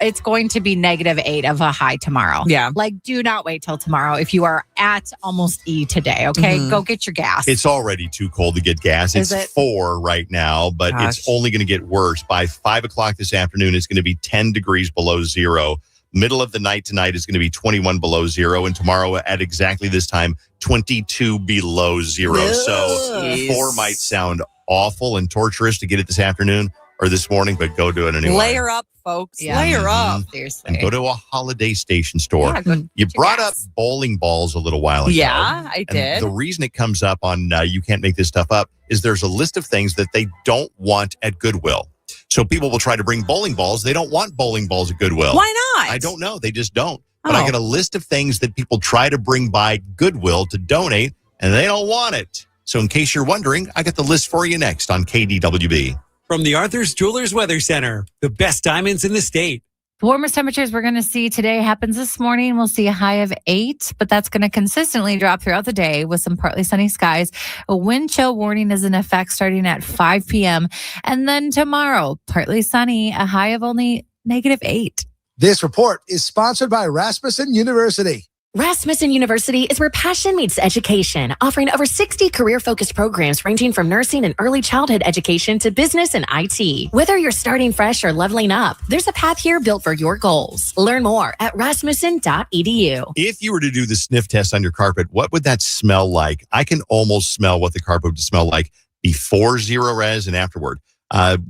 it's going to be -8 of a high tomorrow. Yeah. Do not wait till tomorrow if you are at almost E today. Okay. Mhm. Go get your gas. It's already too cold to get gas. Is It's it? 4 right now, but Gosh. it's only going to get worse. By 5 o'clock this afternoon, it's going to be 10 degrees below zero. Middle of the night tonight is going to be 21 below zero. And tomorrow at exactly this time, 22 below zero. So Jeez. 4 might sound awful and torturous to get it this afternoon or this morning, but go do it anyway. Layer up folks. Yeah. Layer up. Seriously. And go to a Holiday Station store. Yeah, you brought up bowling balls a little while ago. Yeah, I did. And the reason it comes up on You Can't Make This Stuff Up is there's a list of things that they don't want at Goodwill. So people will try to bring bowling balls. They don't want bowling balls at Goodwill. Why not? I don't know. They just don't. But I got a list of things that people try to bring by Goodwill to donate, and they don't want it. So in case you're wondering, I got the list for you next on KDWB. From the Arthur's Jewelers Weather Center, the best diamonds in the state. The warmest temperatures we're going to see today happens this morning. We'll see a high of 8, but that's going to consistently drop throughout the day with some partly sunny skies. A wind chill warning is in effect starting at 5 p.m. And then tomorrow, partly sunny, a high of only -8. This report is sponsored by Rasmussen University. Rasmussen University is where passion meets education, offering over 60 career-focused programs ranging from nursing and early childhood education to business and IT. Whether you're starting fresh or leveling up, there's a path here built for your goals. Learn more at rasmussen.edu. If you were to do the sniff test on your carpet, what would that smell like? I can almost smell what the carpet would smell like before zero res and afterward.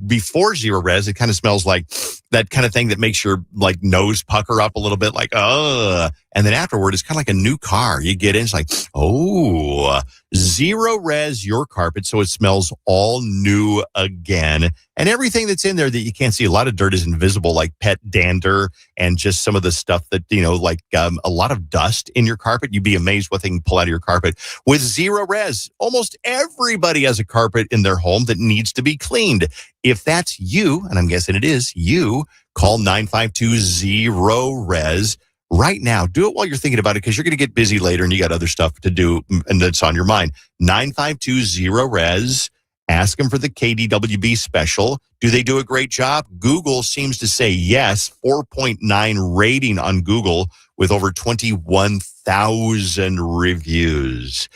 Before zero res, it kind of smells like that kind of thing that makes your like nose pucker up a little bit, like, and then afterward, it's kind of like a new car. You get in, it's like, zero res your carpet, so it smells all new again. And everything that's in there that you can't see, a lot of dirt is invisible, like pet dander and just some of the stuff that, like a lot of dust in your carpet. You'd be amazed what they can pull out of your carpet. With zero res, almost everybody has a carpet in their home that needs to be cleaned. If that's you, and I'm guessing it is you, call 952-0-RES right now. Do it while you're thinking about it because you're going to get busy later and you got other stuff to do and that's on your mind. 952-0-RES. Ask them for the KDWB special. Do they do a great job? Google seems to say yes. 4.9 rating on Google with over 21,000 reviews.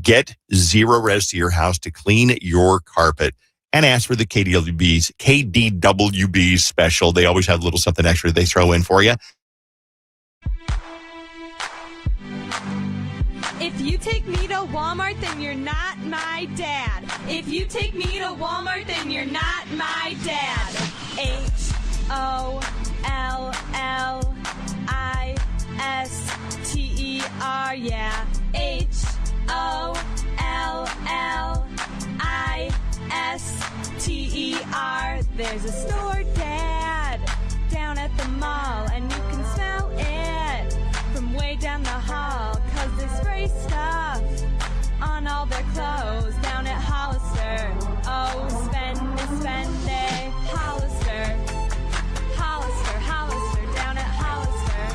Get zero res to your house to clean your carpet. And ask for the KDWB special. They always have a little something extra they throw in for you. If you take me to Walmart, then you're not my dad. If you take me to Walmart, then you're not my dad. HOLLISTER, yeah. HOLLISTER. There's a store, Dad, down at the mall, and you can smell it from way down the hall, 'cause they spray stuff on all their clothes down at Hollister. Oh, spend it. Hollister, down at Hollister.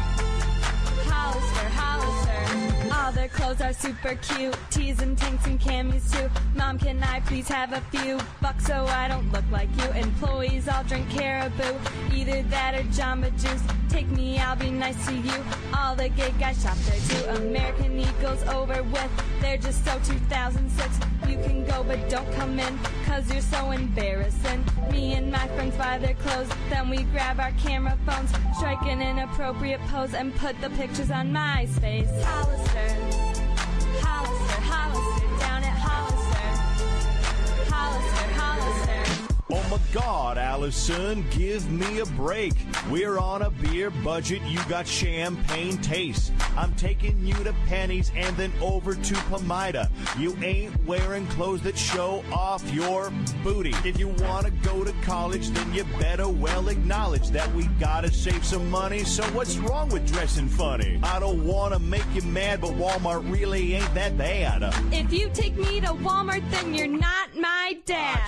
All their clothes are super cute, tees and tanks and camis too. Mom, can I please have a few bucks so I don't look like you? Employees all drink Caribou, either that or Jamba Juice. Take me, I'll be nice to you. All the gay guys shop there too. American Eagles over with, they're just so 2006. You can go but don't come in, 'cause you're so embarrassing. Me and my friends buy their clothes, then we grab our camera phones, strike an inappropriate pose and put the pictures on MySpace. Hollister, down at Hollister. Oh my God, Allison, give me a break. We're on a beer budget, you got champagne taste. I'm taking you to Penny's and then over to Pomida. You ain't wearing clothes that show off your booty. If you want to go to college, then you better well acknowledge that we gotta save some money. So what's wrong with dressing funny? I don't want to make you mad, but Walmart really ain't that bad. If you take me to Walmart, then you're not my dad.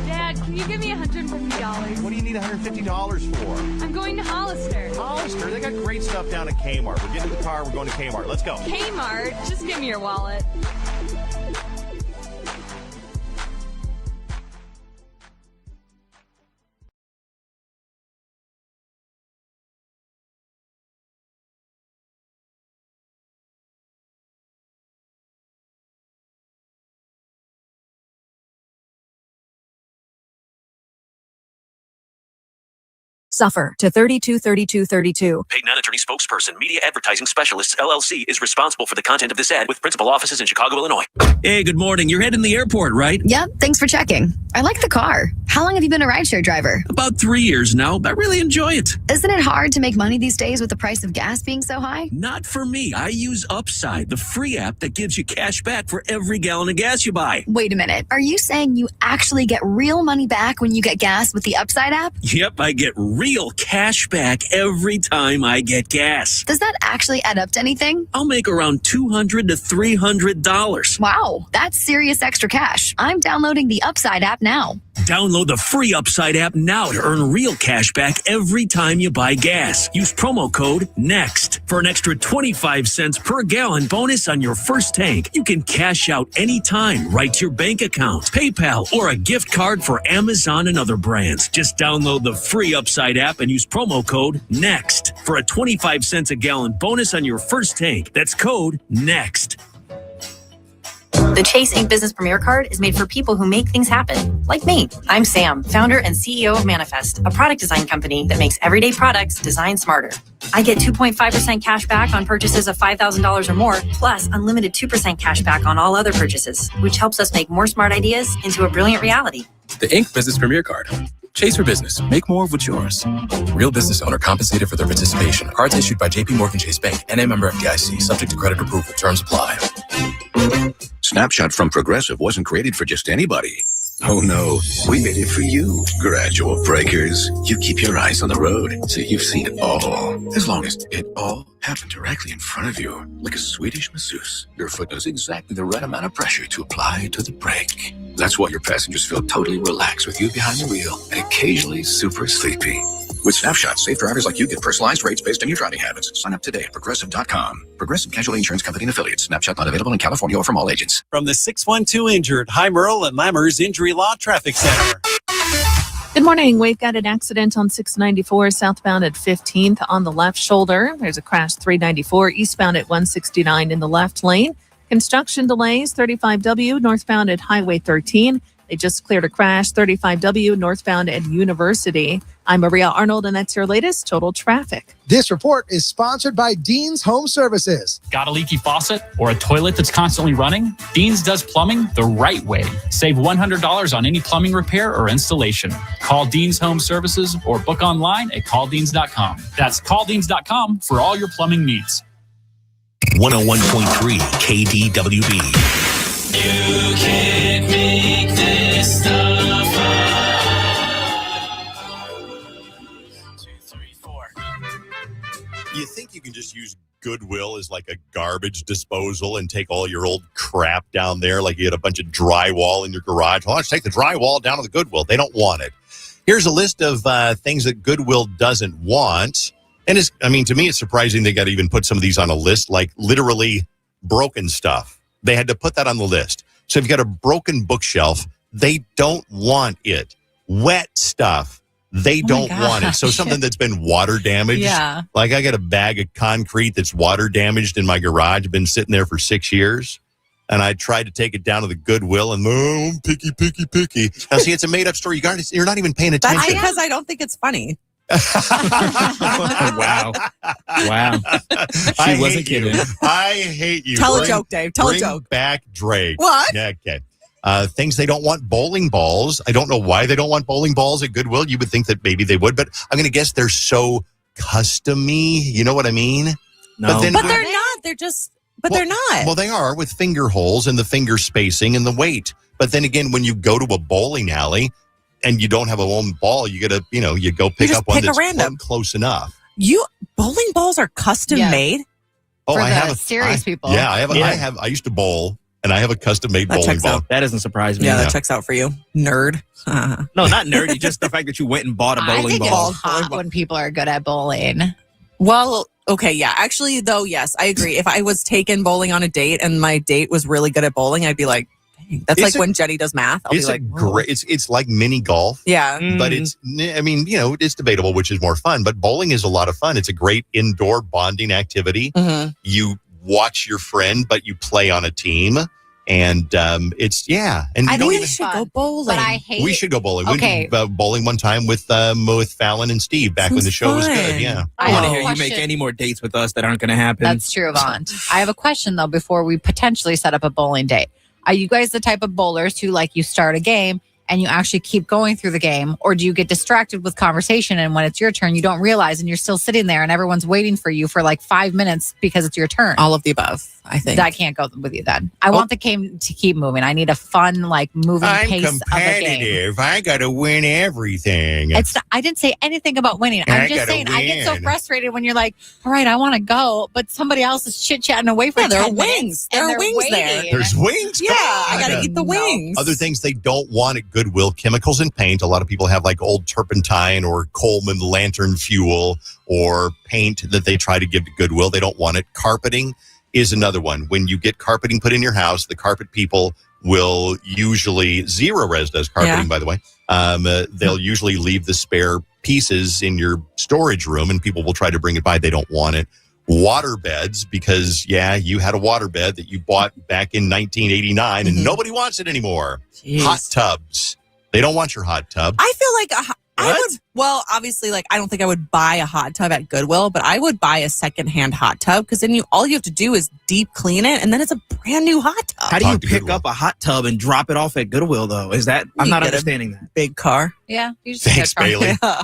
Dad, can you give me $150? What do you need $150 for? I'm going to Hollister. Hollister? They got great stuff down at Kmart. We're getting in the car. We're going to Kmart. Let's go. Kmart? Just give me your wallet. Suffer to 323232. Payton Attorney Spokesperson, Media Advertising Specialists, LLC, is responsible for the content of this ad with principal offices in Chicago, Illinois. Hey, good morning. You're heading to the airport, right? Yep, thanks for checking. I like the car. How long have you been a rideshare driver? About 3 years now. I really enjoy it. Isn't it hard to make money these days with the price of gas being so high? Not for me. I use Upside, the free app that gives you cash back for every gallon of gas you buy. Wait a minute. Are you saying you actually get real money back when you get gas with the Upside app? Yep, I get real cash back every time I get gas. Does that actually add up to anything? I'll make around $200 to $300. Wow, that's serious extra cash. I'm downloading the Upside app now. Download the free Upside app now to earn real cash back every time you buy gas. Use promo code NEXT for an extra 25 cents per gallon bonus on your first tank. You can cash out anytime right to your bank account, PayPal, or a gift card for Amazon and other brands. Just download the free Upside app and use promo code NEXT for a 25 cents a gallon bonus on your first tank. That's code NEXT. The Chase Ink Business Premier Card is made for people who make things happen, like me. I'm Sam, founder and CEO of Manifest, a product design company that makes everyday products designed smarter. I get 2.5% cash back on purchases of $5,000 or more, plus unlimited 2% cash back on all other purchases, which helps us make more smart ideas into a brilliant reality. The Ink Business Premier Card. Chase for business. Make more of what's yours. Real business owner compensated for their participation. Cards issued by J.P. Morgan Chase Bank, N.A. member FDIC. Subject to credit approval. Terms apply. Snapshot from Progressive wasn't created for just anybody. Oh no, we made it for you. Gradual breakers. You keep your eyes on the road, so you've seen it all. As long as it all happened directly in front of you, like a Swedish masseuse. Your foot knows exactly the right amount of pressure to apply to the brake. That's why your passengers feel totally relaxed with you behind the wheel and occasionally super sleepy. With Snapshot, safe drivers like you get personalized rates based on your driving habits. Sign up today at Progressive.com. Progressive Casualty Insurance Company and Affiliates. Snapshot not available in California or from all agents. From the 612 Injured, High Merle and Lammers Injury Law Traffic Center. Good morning. We've got an accident on 694 southbound at 15th on the left shoulder. There's a crash 394 eastbound at 169 in the left lane. Construction delays 35W northbound at Highway 13. They just cleared a crash 35W northbound at University. I'm Maria Arnold, and that's your latest total traffic. This report is sponsored by Dean's Home Services. Got a leaky faucet or a toilet that's constantly running? Dean's does plumbing the right way. Save $100 on any plumbing repair or installation. Call Dean's Home Services or book online at calldeans.com. That's calldeans.com for all your plumbing needs. 101.3 KDWB. You can't make this stuff You think you can just use Goodwill as like a garbage disposal and take all your old crap down there, like you had a bunch of drywall in your garage? Well, let's take the drywall down to the Goodwill. They don't want it. Here's a list of things that Goodwill doesn't want. And to me, it's surprising they got to even put some of these on a list, like literally broken stuff. They had to put that on the list. So if you got a broken bookshelf, they don't want it. Wet stuff, they don't want it. So something that's been water damaged. Yeah. Like I got a bag of concrete that's water damaged in my garage. Been sitting there for 6 years. And I tried to take it down to the Goodwill and picky. Now see, it's a made up story. You're not even paying attention. That's because I don't think it's funny. Wow. She wasn't kidding. I hate you. Tell a joke, Dave. Tell a joke. Back Drake. What? Yeah, okay. Things they don't want: bowling balls. I don't know why they don't want bowling balls at Goodwill. You would think that maybe they would, but I'm going to guess they're so custom-y. You know what I mean? No. But they're not. They're just... But they're not. Well, they are, with finger holes and the finger spacing and the weight. But then again, when you go to a bowling alley and you don't have a home ball, you gotta, you go pick up one that's close enough. Bowling balls are custom made. Oh, for I have serious people. Yeah, I used to bowl, and I have a custom made bowling ball. That doesn't surprise me. Yeah, that checks out for you, nerd. No, not nerdy. Just the fact that you went and bought a bowling ball. It's hot when people are good at bowling. Well, okay, yeah. Actually, though, yes, I agree. If I was taken bowling on a date and my date was really good at bowling, I'd be like, dang. That's like when Jenny does math. I'll be like, great. It's like mini golf. Yeah. But it's debatable which is more fun. But bowling is a lot of fun. It's a great indoor bonding activity. Mm-hmm. You watch your friend, but you play on a team. And And I think we should go bowling. But I hate. We should go bowling. Okay. We did bowling one time with Fallon and Steve back when the show was good. Yeah. I want to hear you make any more dates with us that aren't going to happen. That's true, Avant. I have a question though before we potentially set up a bowling date. Are you guys the type of bowlers who you start a game and you actually keep going through the game? Or do you get distracted with conversation and when it's your turn, you don't realize and you're still sitting there and everyone's waiting for you for like 5 minutes because it's your turn? All of the above, I think. I can't go with you then. I want the game to keep moving. I need a fun, like moving pace of a game. I got to win everything. I didn't say anything about winning. I'm just saying I get so frustrated when you're like, all right, I want to go, but somebody else is chit-chatting away for 10 there are minutes. wings. There are wings there. There's wings? Yeah, I got to eat the wings. Other things they don't want at Goodwill, chemicals and paint. A lot of people have like old turpentine or Coleman lantern fuel or paint that they try to give to Goodwill. They don't want it. Carpeting is another one. When you get carpeting put in your house, the carpet people will usually, Zero Res does carpeting, by the way. They'll usually leave the spare pieces in your storage room and people will try to bring it by. They don't want it. Water beds, because, you had a water bed that you bought back in 1989 and nobody wants it anymore. Jeez. Hot tubs. They don't want your hot tub. I feel like obviously, like, I don't think I would buy a hot tub at Goodwill, but I would buy a secondhand hot tub because then all you have to do is deep clean it and then it's a brand new hot tub. How do you pick up a hot tub and drop it off at Goodwill, though? I'm not understanding that. Big car. Yeah. You just Thanks, Bailey. Yeah.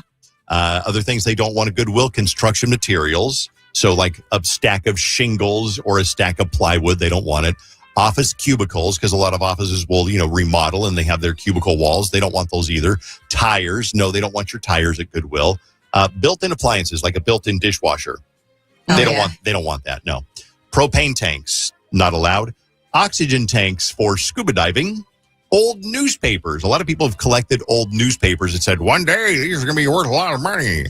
Other things they don't want at Goodwill, construction materials. So like a stack of shingles or a stack of plywood, they don't want it. Office cubicles, because a lot of offices will, remodel and they have their cubicle walls. They don't want those either. Tires. No, they don't want your tires at Goodwill. Built-in appliances, like a built-in dishwasher. They don't want that. No. Propane tanks, not allowed. Oxygen tanks for scuba diving. Old newspapers. A lot of people have collected old newspapers that said, one day these are going to be worth a lot of money.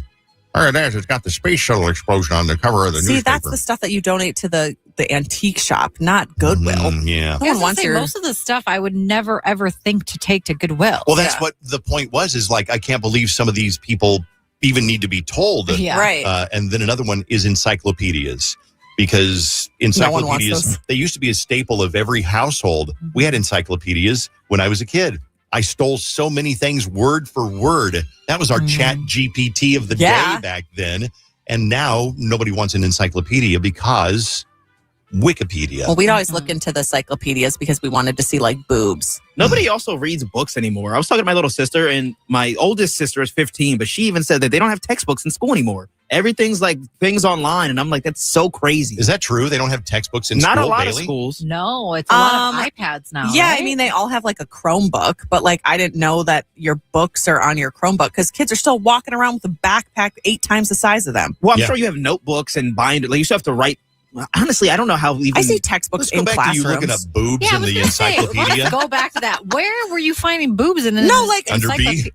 Look at that. It's got the space shuttle explosion on the cover of the newspaper. See, that's the stuff that you donate to the antique shop, not Goodwill. Yeah. No one wants most of the stuff I would never, ever think to take to Goodwill. Well, that's what the point was, is like, I can't believe some of these people even need to be told. Yeah. Right. And then another one is encyclopedias. Because encyclopedias, they used to be a staple of every household. We had encyclopedias when I was a kid. I stole so many things word for word. That was our chat GPT of the day back then. And now nobody wants an encyclopedia because Wikipedia. Well, we'd always look into the encyclopedias because we wanted to see like boobs. Nobody also reads books anymore. I was talking to my little sister, and my oldest sister is 15, but she even said that they don't have textbooks in school anymore. Everything's like things online, and I'm like, that's so crazy. Is that true? They don't have textbooks in school, Not a lot Bailey? of schools. No, it's a lot of iPads now. Yeah, right? I mean, they all have like a Chromebook, but like I didn't know that your books are on your Chromebook because kids are still walking around with a backpack 8 times the size of them. Well, I'm sure you have notebooks and binders. Like, you still have to write. Honestly, I don't know how even. I see textbooks in Let's go back to you looking up boobs in the encyclopedia. Let's go back to that. Where were you finding boobs in an Under B?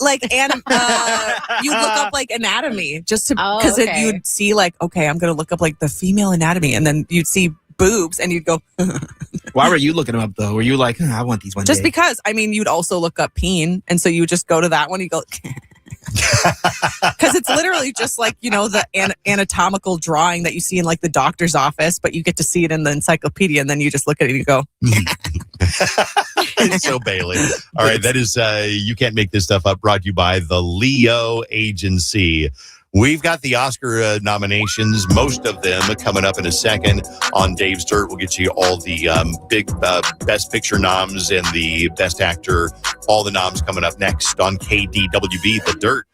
You look up like anatomy just to because you'd see like, okay, I'm going to look up like the female anatomy, and then you'd see boobs, and you'd go. Why were you looking them up though? Were you like, I want these one Just day? because. I mean, you'd also look up peen, and so you would just go to that one. You go. Because it's literally just like, the anatomical drawing that you see in like the doctor's office, but you get to see it in the encyclopedia, and then you just look at it and you go. It's so Bailey. All right, that is You Can't Make This Stuff Up, brought to you by the Leo Agency. We've got the Oscar nominations, most of them coming up in a second on Dave's Dirt. We'll get you all the big Best Picture noms and the Best Actor, all the noms coming up next on KDWB, The Dirt.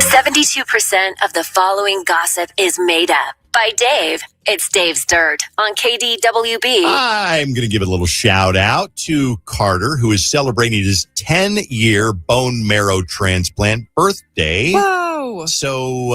72% of the following gossip is made up. By Dave, it's Dave's Dirt on KDWB. I'm going to give a little shout out to Carter, who is celebrating his 10-year bone marrow transplant birthday. Whoa. So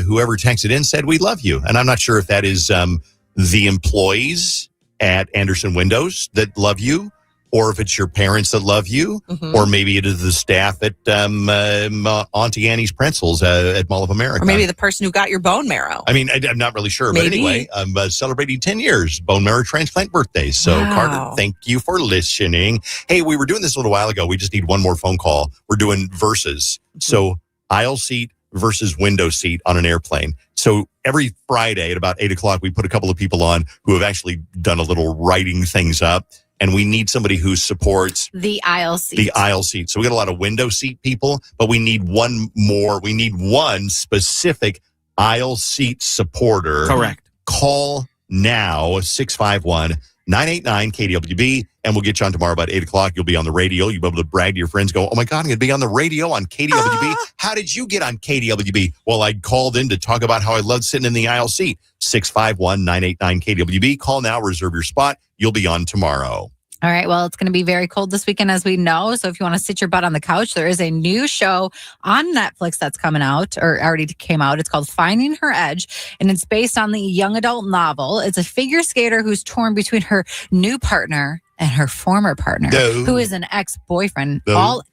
whoever texted in said, we love you. And I'm not sure if that is the employees at Anderson Windows that love you, or if it's your parents that love you, or maybe it is the staff at Auntie Annie's Pretzels at Mall of America. Or maybe the person who got your bone marrow. I mean, I'm not really sure. Maybe. But anyway, I'm celebrating 10 years bone marrow transplant birthday. So, Wow. Carter, thank you for listening. Hey, we were doing this a little while ago. We just need one more phone call. We're doing versus. So, aisle seat versus window seat on an airplane. So every Friday at about 8 o'clock, we put a couple of people on who have actually done a little writing things up. And we need somebody who supports the aisle seat. The aisle seat. So we got a lot of window seat people, but we need one more. We need one specific aisle seat supporter. Correct. Call now, 651-989-KDWB, and we'll get you on tomorrow about 8 o'clock. You'll be on the radio. You'll be able to brag to your friends, go, oh my God, I'm going to be on the radio on KDWB. How did you get on KDWB? Well, I called in to talk about how I loved sitting in the aisle seat. 651-989-KDWB. Call now, reserve your spot. You'll be on tomorrow. All right. Well, it's going to be very cold this weekend, as we know. So if you want to sit your butt on the couch, there is a new show on Netflix that's coming out, or already came out. It's called Finding Her Edge, and it's based on the young adult novel. It's a figure skater who's torn between her new partner and her former partner, who is an ex-boyfriend. All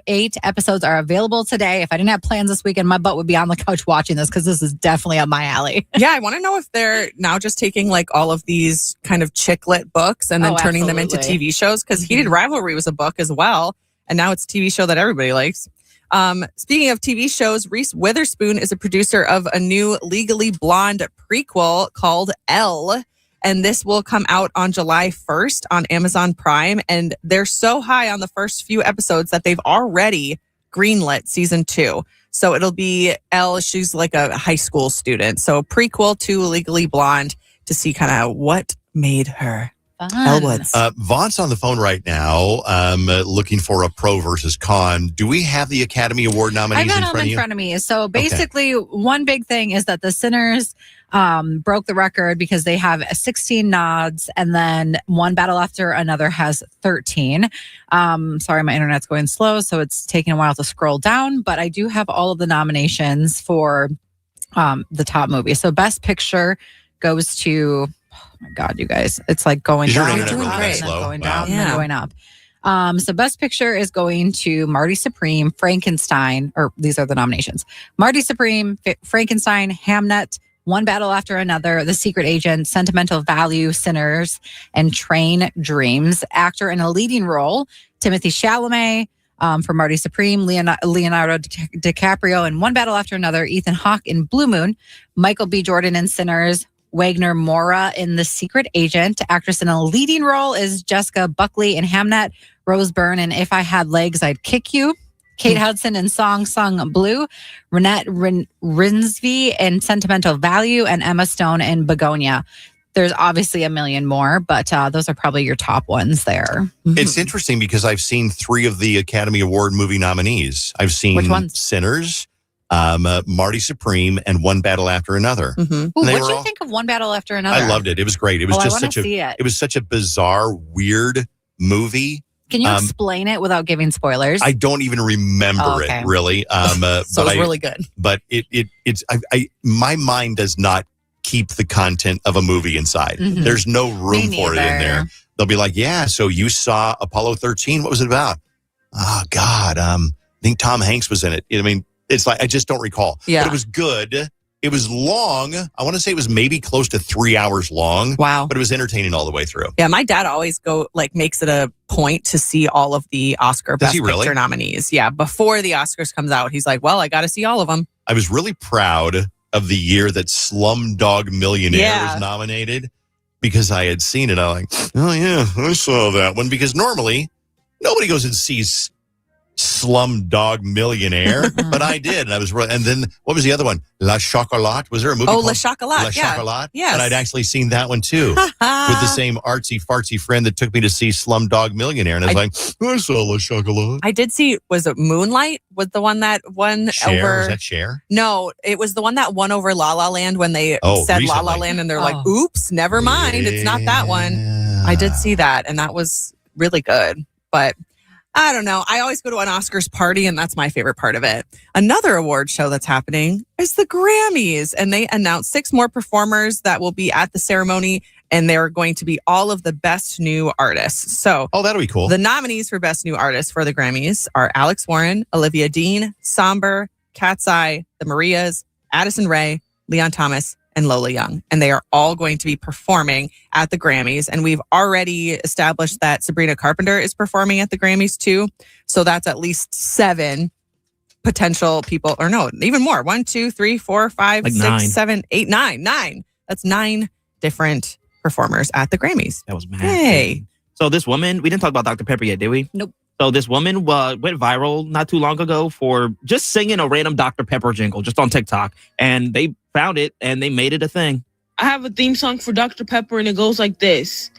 8 episodes are available today. If I didn't have plans this weekend, my butt would be on the couch watching this, because this is definitely up my alley. Yeah, I want to know if they're now just taking like all of these kind of chick lit books and then turning them into TV shows, because Heated Rivalry was a book as well, and now it's a TV show that everybody likes. Speaking of TV shows, Reese Witherspoon is a producer of a new Legally Blonde prequel called Elle. And this will come out on July 1st on Amazon Prime. And they're so high on the first few episodes that they've already greenlit season 2. So it'll be Elle. She's like a high school student. So prequel to Legally Blonde to see kind of what made her. Elle Woods. Vaughn's on the phone right now, looking for a pro versus con. Do we have the Academy Award nominees I've got them in front of me. So basically, one big thing is that the Sinners broke the record because they have 16 nods, and then One Battle After Another has 13. Sorry, my internet's going slow, so it's taking a while to scroll down. But I do have all of the nominations for the top movie. So Best Picture goes to... Oh my God, you guys. It's like going down. You're doing great. Going down and then going up. So Best Picture is going to Marty Supreme, Frankenstein, or these are the nominations. Marty Supreme, Frankenstein, Hamnet, One Battle After Another, The Secret Agent, Sentimental Value, Sinners, and Train Dreams. Actor in a leading role, Timothée Chalamet for Marty Supreme, Leonardo DiCaprio in One Battle After Another, Ethan Hawke in Blue Moon, Michael B. Jordan in Sinners, Wagner Moura in The Secret Agent. Actress in a leading role is Jessica Buckley in Hamnet, Rose Byrne in If I Had Legs, I'd Kick You, Kate Hudson in Song Sung Blue, Renette Rinsby in Sentimental Value, and Emma Stone in Begonia. There's obviously a million more, but those are probably your top ones there. It's interesting because I've seen 3 of the Academy Award movie nominees. I've seen Which ones? Sinners, Marty Supreme, and One Battle After Another. Ooh, what did you think of One Battle After Another? I loved it. It was great. It was just such it was such a bizarre, weird movie. Can you explain it without giving spoilers? I don't even remember it really. So it's really good. But it's my mind does not keep the content of a movie inside. There's no room for it in there. They'll be like, yeah, so you saw Apollo 13. What was it about? Oh God. I think Tom Hanks was in it. I mean, it's like, I just don't recall. Yeah. But it was good. It was long. I want to say it was maybe close to 3 hours long. Wow. But it was entertaining all the way through. Yeah, my dad always makes it a point to see all of the Oscar Best Picture nominees. Yeah, before the Oscars comes out, he's like, well, I got to see all of them. I was really proud of the year that Slumdog Millionaire was nominated, because I had seen it. I'm like, oh yeah, I saw that one. Because normally, nobody goes and sees Slumdog Millionaire, but I did. And I was, and then what was the other one? La Chocolat. Was there a movie called La Chocolat? La Chocolat? Yes. And I'd actually seen that one too with the same artsy fartsy friend that took me to see Slumdog Millionaire. And I was I saw La Chocolat. I did see, was it Moonlight? Was the one that won Cher? over? Was that Cher? No, it was the one that won over La La Land when they said recently. La La Land and they're like, oops, never mind. It's not that one. I did see that and that was really good. But I don't know. I always go to an Oscars party, and that's my favorite part of it. Another award show that's happening is the Grammys, and they announced 6 more performers that will be at the ceremony, and they're going to be all of the best new artists. So, that'll be cool. The nominees for best new artists for the Grammys are Alex Warren, Olivia Dean, Somber, Cat's Eye, The Marias, Addison Rae, Leon Thomas, and Lola Young. And they are all going to be performing at the Grammys. And we've already established that Sabrina Carpenter is performing at the Grammys too. So that's at least 7 potential people, or no, even more. 1, 2, 3, 4, 5, like 6, 9. 7, 8, 9. 9. That's 9 different performers at the Grammys. That was mad. Hey. So this woman, we didn't talk about Dr. Pepper yet, did we? Nope. So this woman went viral not too long ago for just singing a random Dr. Pepper jingle just on TikTok. And they found it and they made it a thing. I have a theme song for Dr. Pepper and it goes like this.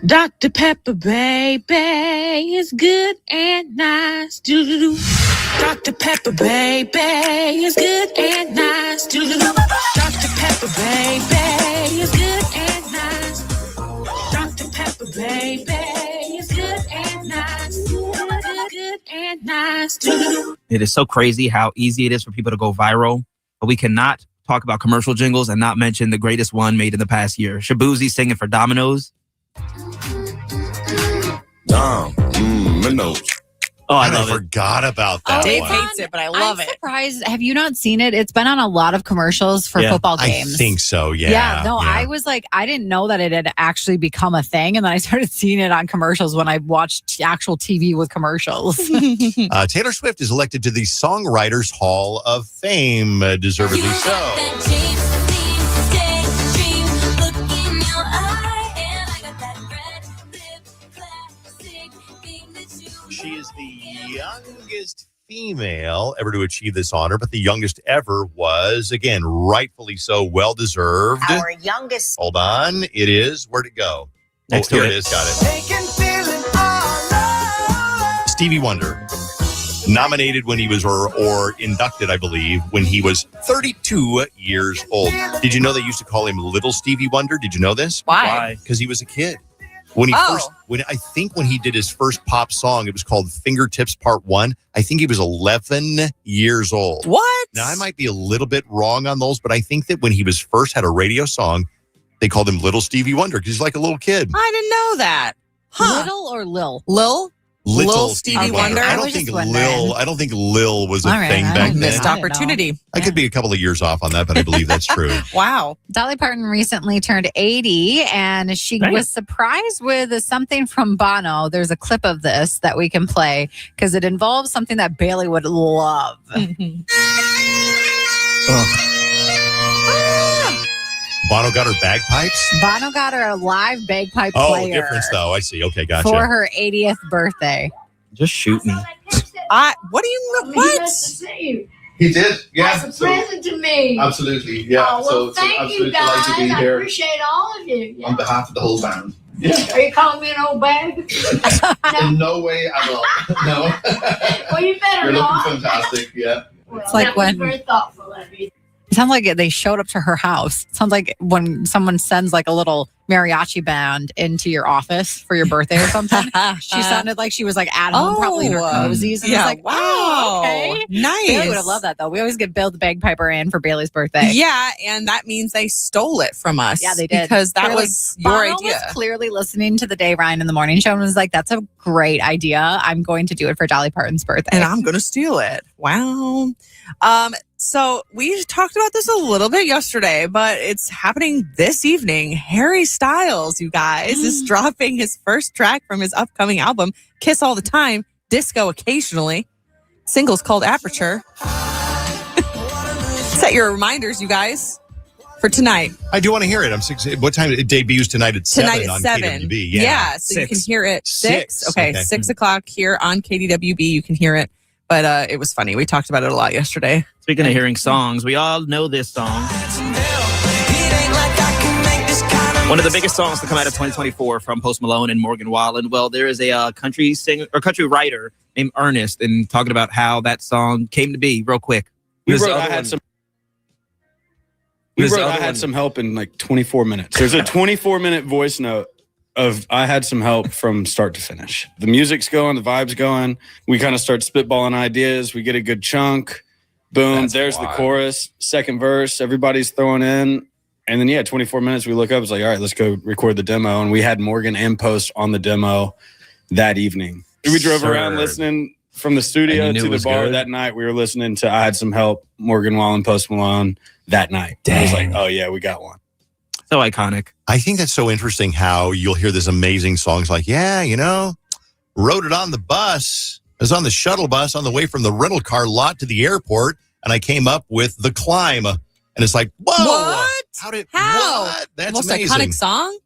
Dr. Pepper, baby, is good and nice. Doo-doo-doo. Dr. Pepper, baby, is good and nice. Doo-doo-doo. Dr. Pepper, baby, is good and nice. Dr. Pepper, baby, is good and nice. Good and nice. Doo-doo-doo. It is so crazy how easy it is for people to go viral, but we cannot talk about commercial jingles and not mention the greatest one made in the past year. Shabuzi singing for Domino's. Domino's. Oh, I forgot about that. Dave one. hates it, but I love I'm it. surprised. Have you not seen it? It's been on a lot of commercials for football games. I think so, yeah. Yeah, no, I was like, I didn't know that it had actually become a thing. And then I started seeing it on commercials when I watched actual TV with commercials. Taylor Swift is elected to the Songwriters Hall of Fame, deservedly so. She is the youngest female ever to achieve this honor, but the youngest ever was, again, rightfully so, well-deserved. Our youngest. Hold on. It is. Where'd it go? Next here to it is. Got it. Stevie Wonder. Nominated when he was, or inducted, I believe, when he was 32 years old. Did you know they used to call him Little Stevie Wonder? Did you know this? Why? Because he was a kid. When he when he did his first pop song, it was called Fingertips Part 1. I think he was 11 years old. What? Now, I might be a little bit wrong on those, but I think that when he was first had a radio song, they called him Little Stevie Wonder because he's like a little kid. I didn't know that. Huh. Little or Lil? Little Stevie Wonder. I don't think Lil was a thing back then. Missed opportunity. I could be a couple of years off on that, but I believe that's true. Wow. Dolly Parton recently turned 80 and she was surprised with something from Bono. There's a clip of this that we can play because it involves something that Bailey would love. Bono got her bagpipes? Bono got her a live bagpipe Oh, player. difference though. I see. Okay, gotcha. For her 80th birthday. Just shoot me. What do you mean? What? He did, yeah. As a present to me. Absolutely, yeah. Oh, well, thank you guys. I appreciate all of you. Yeah. On behalf of the whole band. Yeah. Are you calling me an old bag? In no way at all. No. Well, you better You're not. looking fantastic, yeah. Well, It's like that was when- very thoughtful of you. It sounds like they showed up to her house. It sounds like when someone sends like a little mariachi band into your office for your birthday or something. She sounded like she was like at home, probably in her cozies. And yeah, it's like, wow, okay. Nice. Bailey would have loved that though. We always get Bill the Bagpiper in for Bailey's birthday. Yeah, and that means they stole it from us. Yeah, they did. Because that Clearly, was your Bono idea. was clearly listening to the Day Ryan in the Morning Show and was like, that's a great idea. I'm going to do it for Dolly Parton's birthday. And I'm going to steal it. Wow. So we talked about this a little bit yesterday, but it's happening this evening. Harry Styles, you guys, is dropping his first track from his upcoming album, Kiss All the Time, Disco Occasionally. Single's called Aperture. Set your reminders, you guys. For tonight. I do want to hear it. What time? It debuts tonight at 7 Tonight at on 7. KDWB. Yeah, so you can hear it 6. Okay, 6 o'clock here on KDWB. You can hear it. But it was funny. We talked about it a lot yesterday. Speaking of hearing songs, we all know this song. One of the biggest songs to come out of 2024 from Post Malone and Morgan Wallen. Well, there is a country singer or country writer named Ernest, and talking about how that song came to be. Real quick. I had some help in like 24 minutes. There's a 24-minute voice note of I had some help from start to finish. The music's going, the vibe's going. We kind of start spitballing ideas. We get a good chunk. Boom, there's the chorus, second verse. Everybody's throwing in. And then, 24 minutes, we look up. It's like, all right, let's go record the demo. And we had Morgan and Post on the demo that evening. We drove around listening from the studio to the bar that night. We were listening to I Had Some Help, Morgan Wallen, Post Malone that night. I was like, oh, yeah, we got one. So iconic. I think that's so interesting how you'll hear this amazing songs like, wrote it on the bus. I was on the shuttle bus on the way from the rental car lot to the airport, and I came up with The Climb. And it's like, whoa. What? How? What? That's most amazing. Iconic song?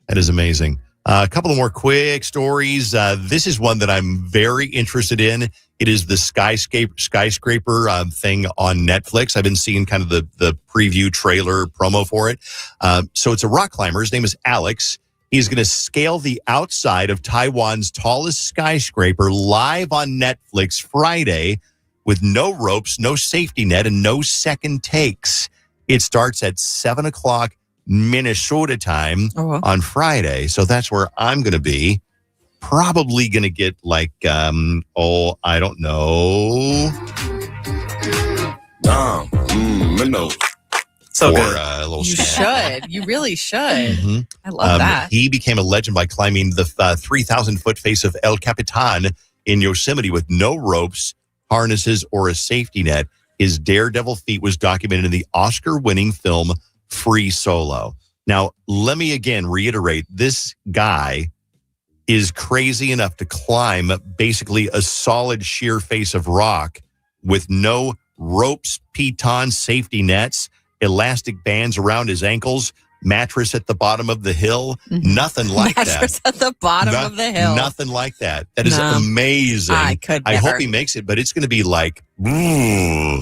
That is amazing. A couple of more quick stories. This is one that I'm very interested in. It is the skyscraper thing on Netflix. I've been seeing kind of the preview trailer promo for it. So it's a rock climber. His name is Alex. He's going to scale the outside of Taiwan's tallest skyscraper live on Netflix Friday with no ropes, no safety net, and no second takes. It starts at 7 o'clock Minnesota time on Friday. So that's where I'm going to be. Probably going to get like, I don't know. So good. A little You should. You really should. Mm-hmm. I love that. He became a legend by climbing the 3,000-foot face of El Capitan in Yosemite with no ropes, harnesses, or a safety net. His daredevil feat was documented in the Oscar-winning film Free Solo. Now, let me again reiterate, this guy is crazy enough to climb basically a solid sheer face of rock with no ropes, pitons, safety nets, elastic bands around his ankles, mattress at the bottom of the hill. Nothing like that. Mattress at the bottom of the hill. Nothing like that. That is amazing. I hope he makes it, but it's going to be like, wow.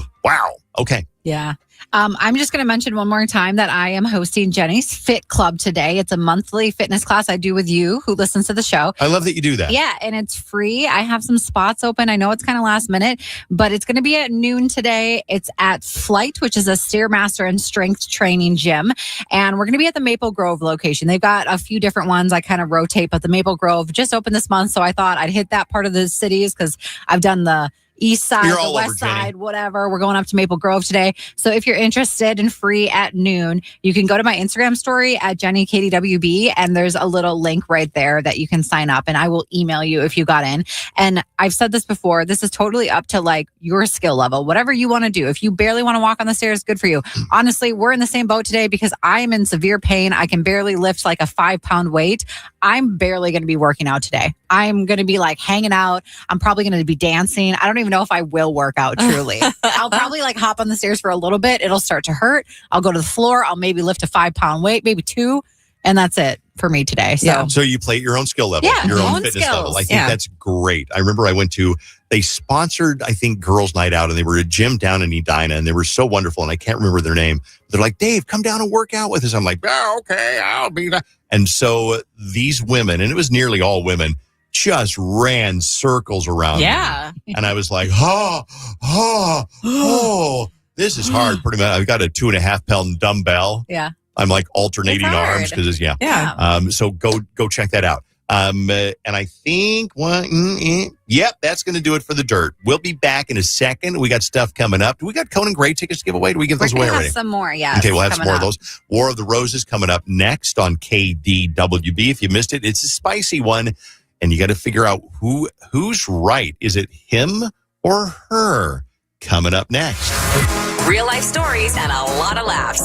Okay. Yeah. I'm just going to mention one more time that I am hosting Jenny's Fit Club today. It's a monthly fitness class I do with you who listens to the show. I love that you do that. Yeah, and it's free. I have some spots open. I know it's kind of last minute, but it's going to be at noon today. It's at Flight, which is a Stairmaster and strength training gym. And we're going to be at the Maple Grove location. They've got a few different ones. I kind of rotate, but the Maple Grove just opened this month. So I thought I'd hit that part of the cities because I've done the east side, the west side, whatever. We're going up to Maple Grove today. So if you're interested and free at noon, you can go to my Instagram story at JennyKDWB, and there's a little link right there that you can sign up, and I will email you if you got in. And I've said this before, this is totally up to like your skill level, whatever you want to do. If you barely want to walk on the stairs, good for you. Honestly, we're in the same boat today because I'm in severe pain. I can barely lift like a 5-pound weight. I'm barely going to be working out today. I'm going to be like hanging out. I'm probably going to be dancing. I don't even know if I will work out truly. I'll probably like hop on the stairs for a little bit. It'll start to hurt. I'll go to the floor. I'll maybe lift a 5-pound weight, maybe 2. And that's it for me today. So you play at your own skill level, your own fitness skills. level. I think that's great. I remember they sponsored, I think, Girls Night Out, and they were a gym down in Edina, and they were so wonderful, and I can't remember their name. They're like, Dave, come down and work out with us. I'm like, okay, I'll be there. And so these women, and it was nearly all women, just ran circles around me. And I was like, this is hard. Pretty much. I've got a 2.5-pound dumbbell. Yeah. I'm like alternating arms because so go check that out. And I think that's going to do it for the dirt. We'll be back in a second. We got stuff coming up. Do we got Conan Grey tickets to give away? Do we give those away already? Some more, yeah. Okay, we'll have some more of those. War of the Roses coming up next on KDWB. If you missed it, it's a spicy one, and you got to figure out who's right. Is it him or her? Coming up next. Real life stories and a lot of laughs.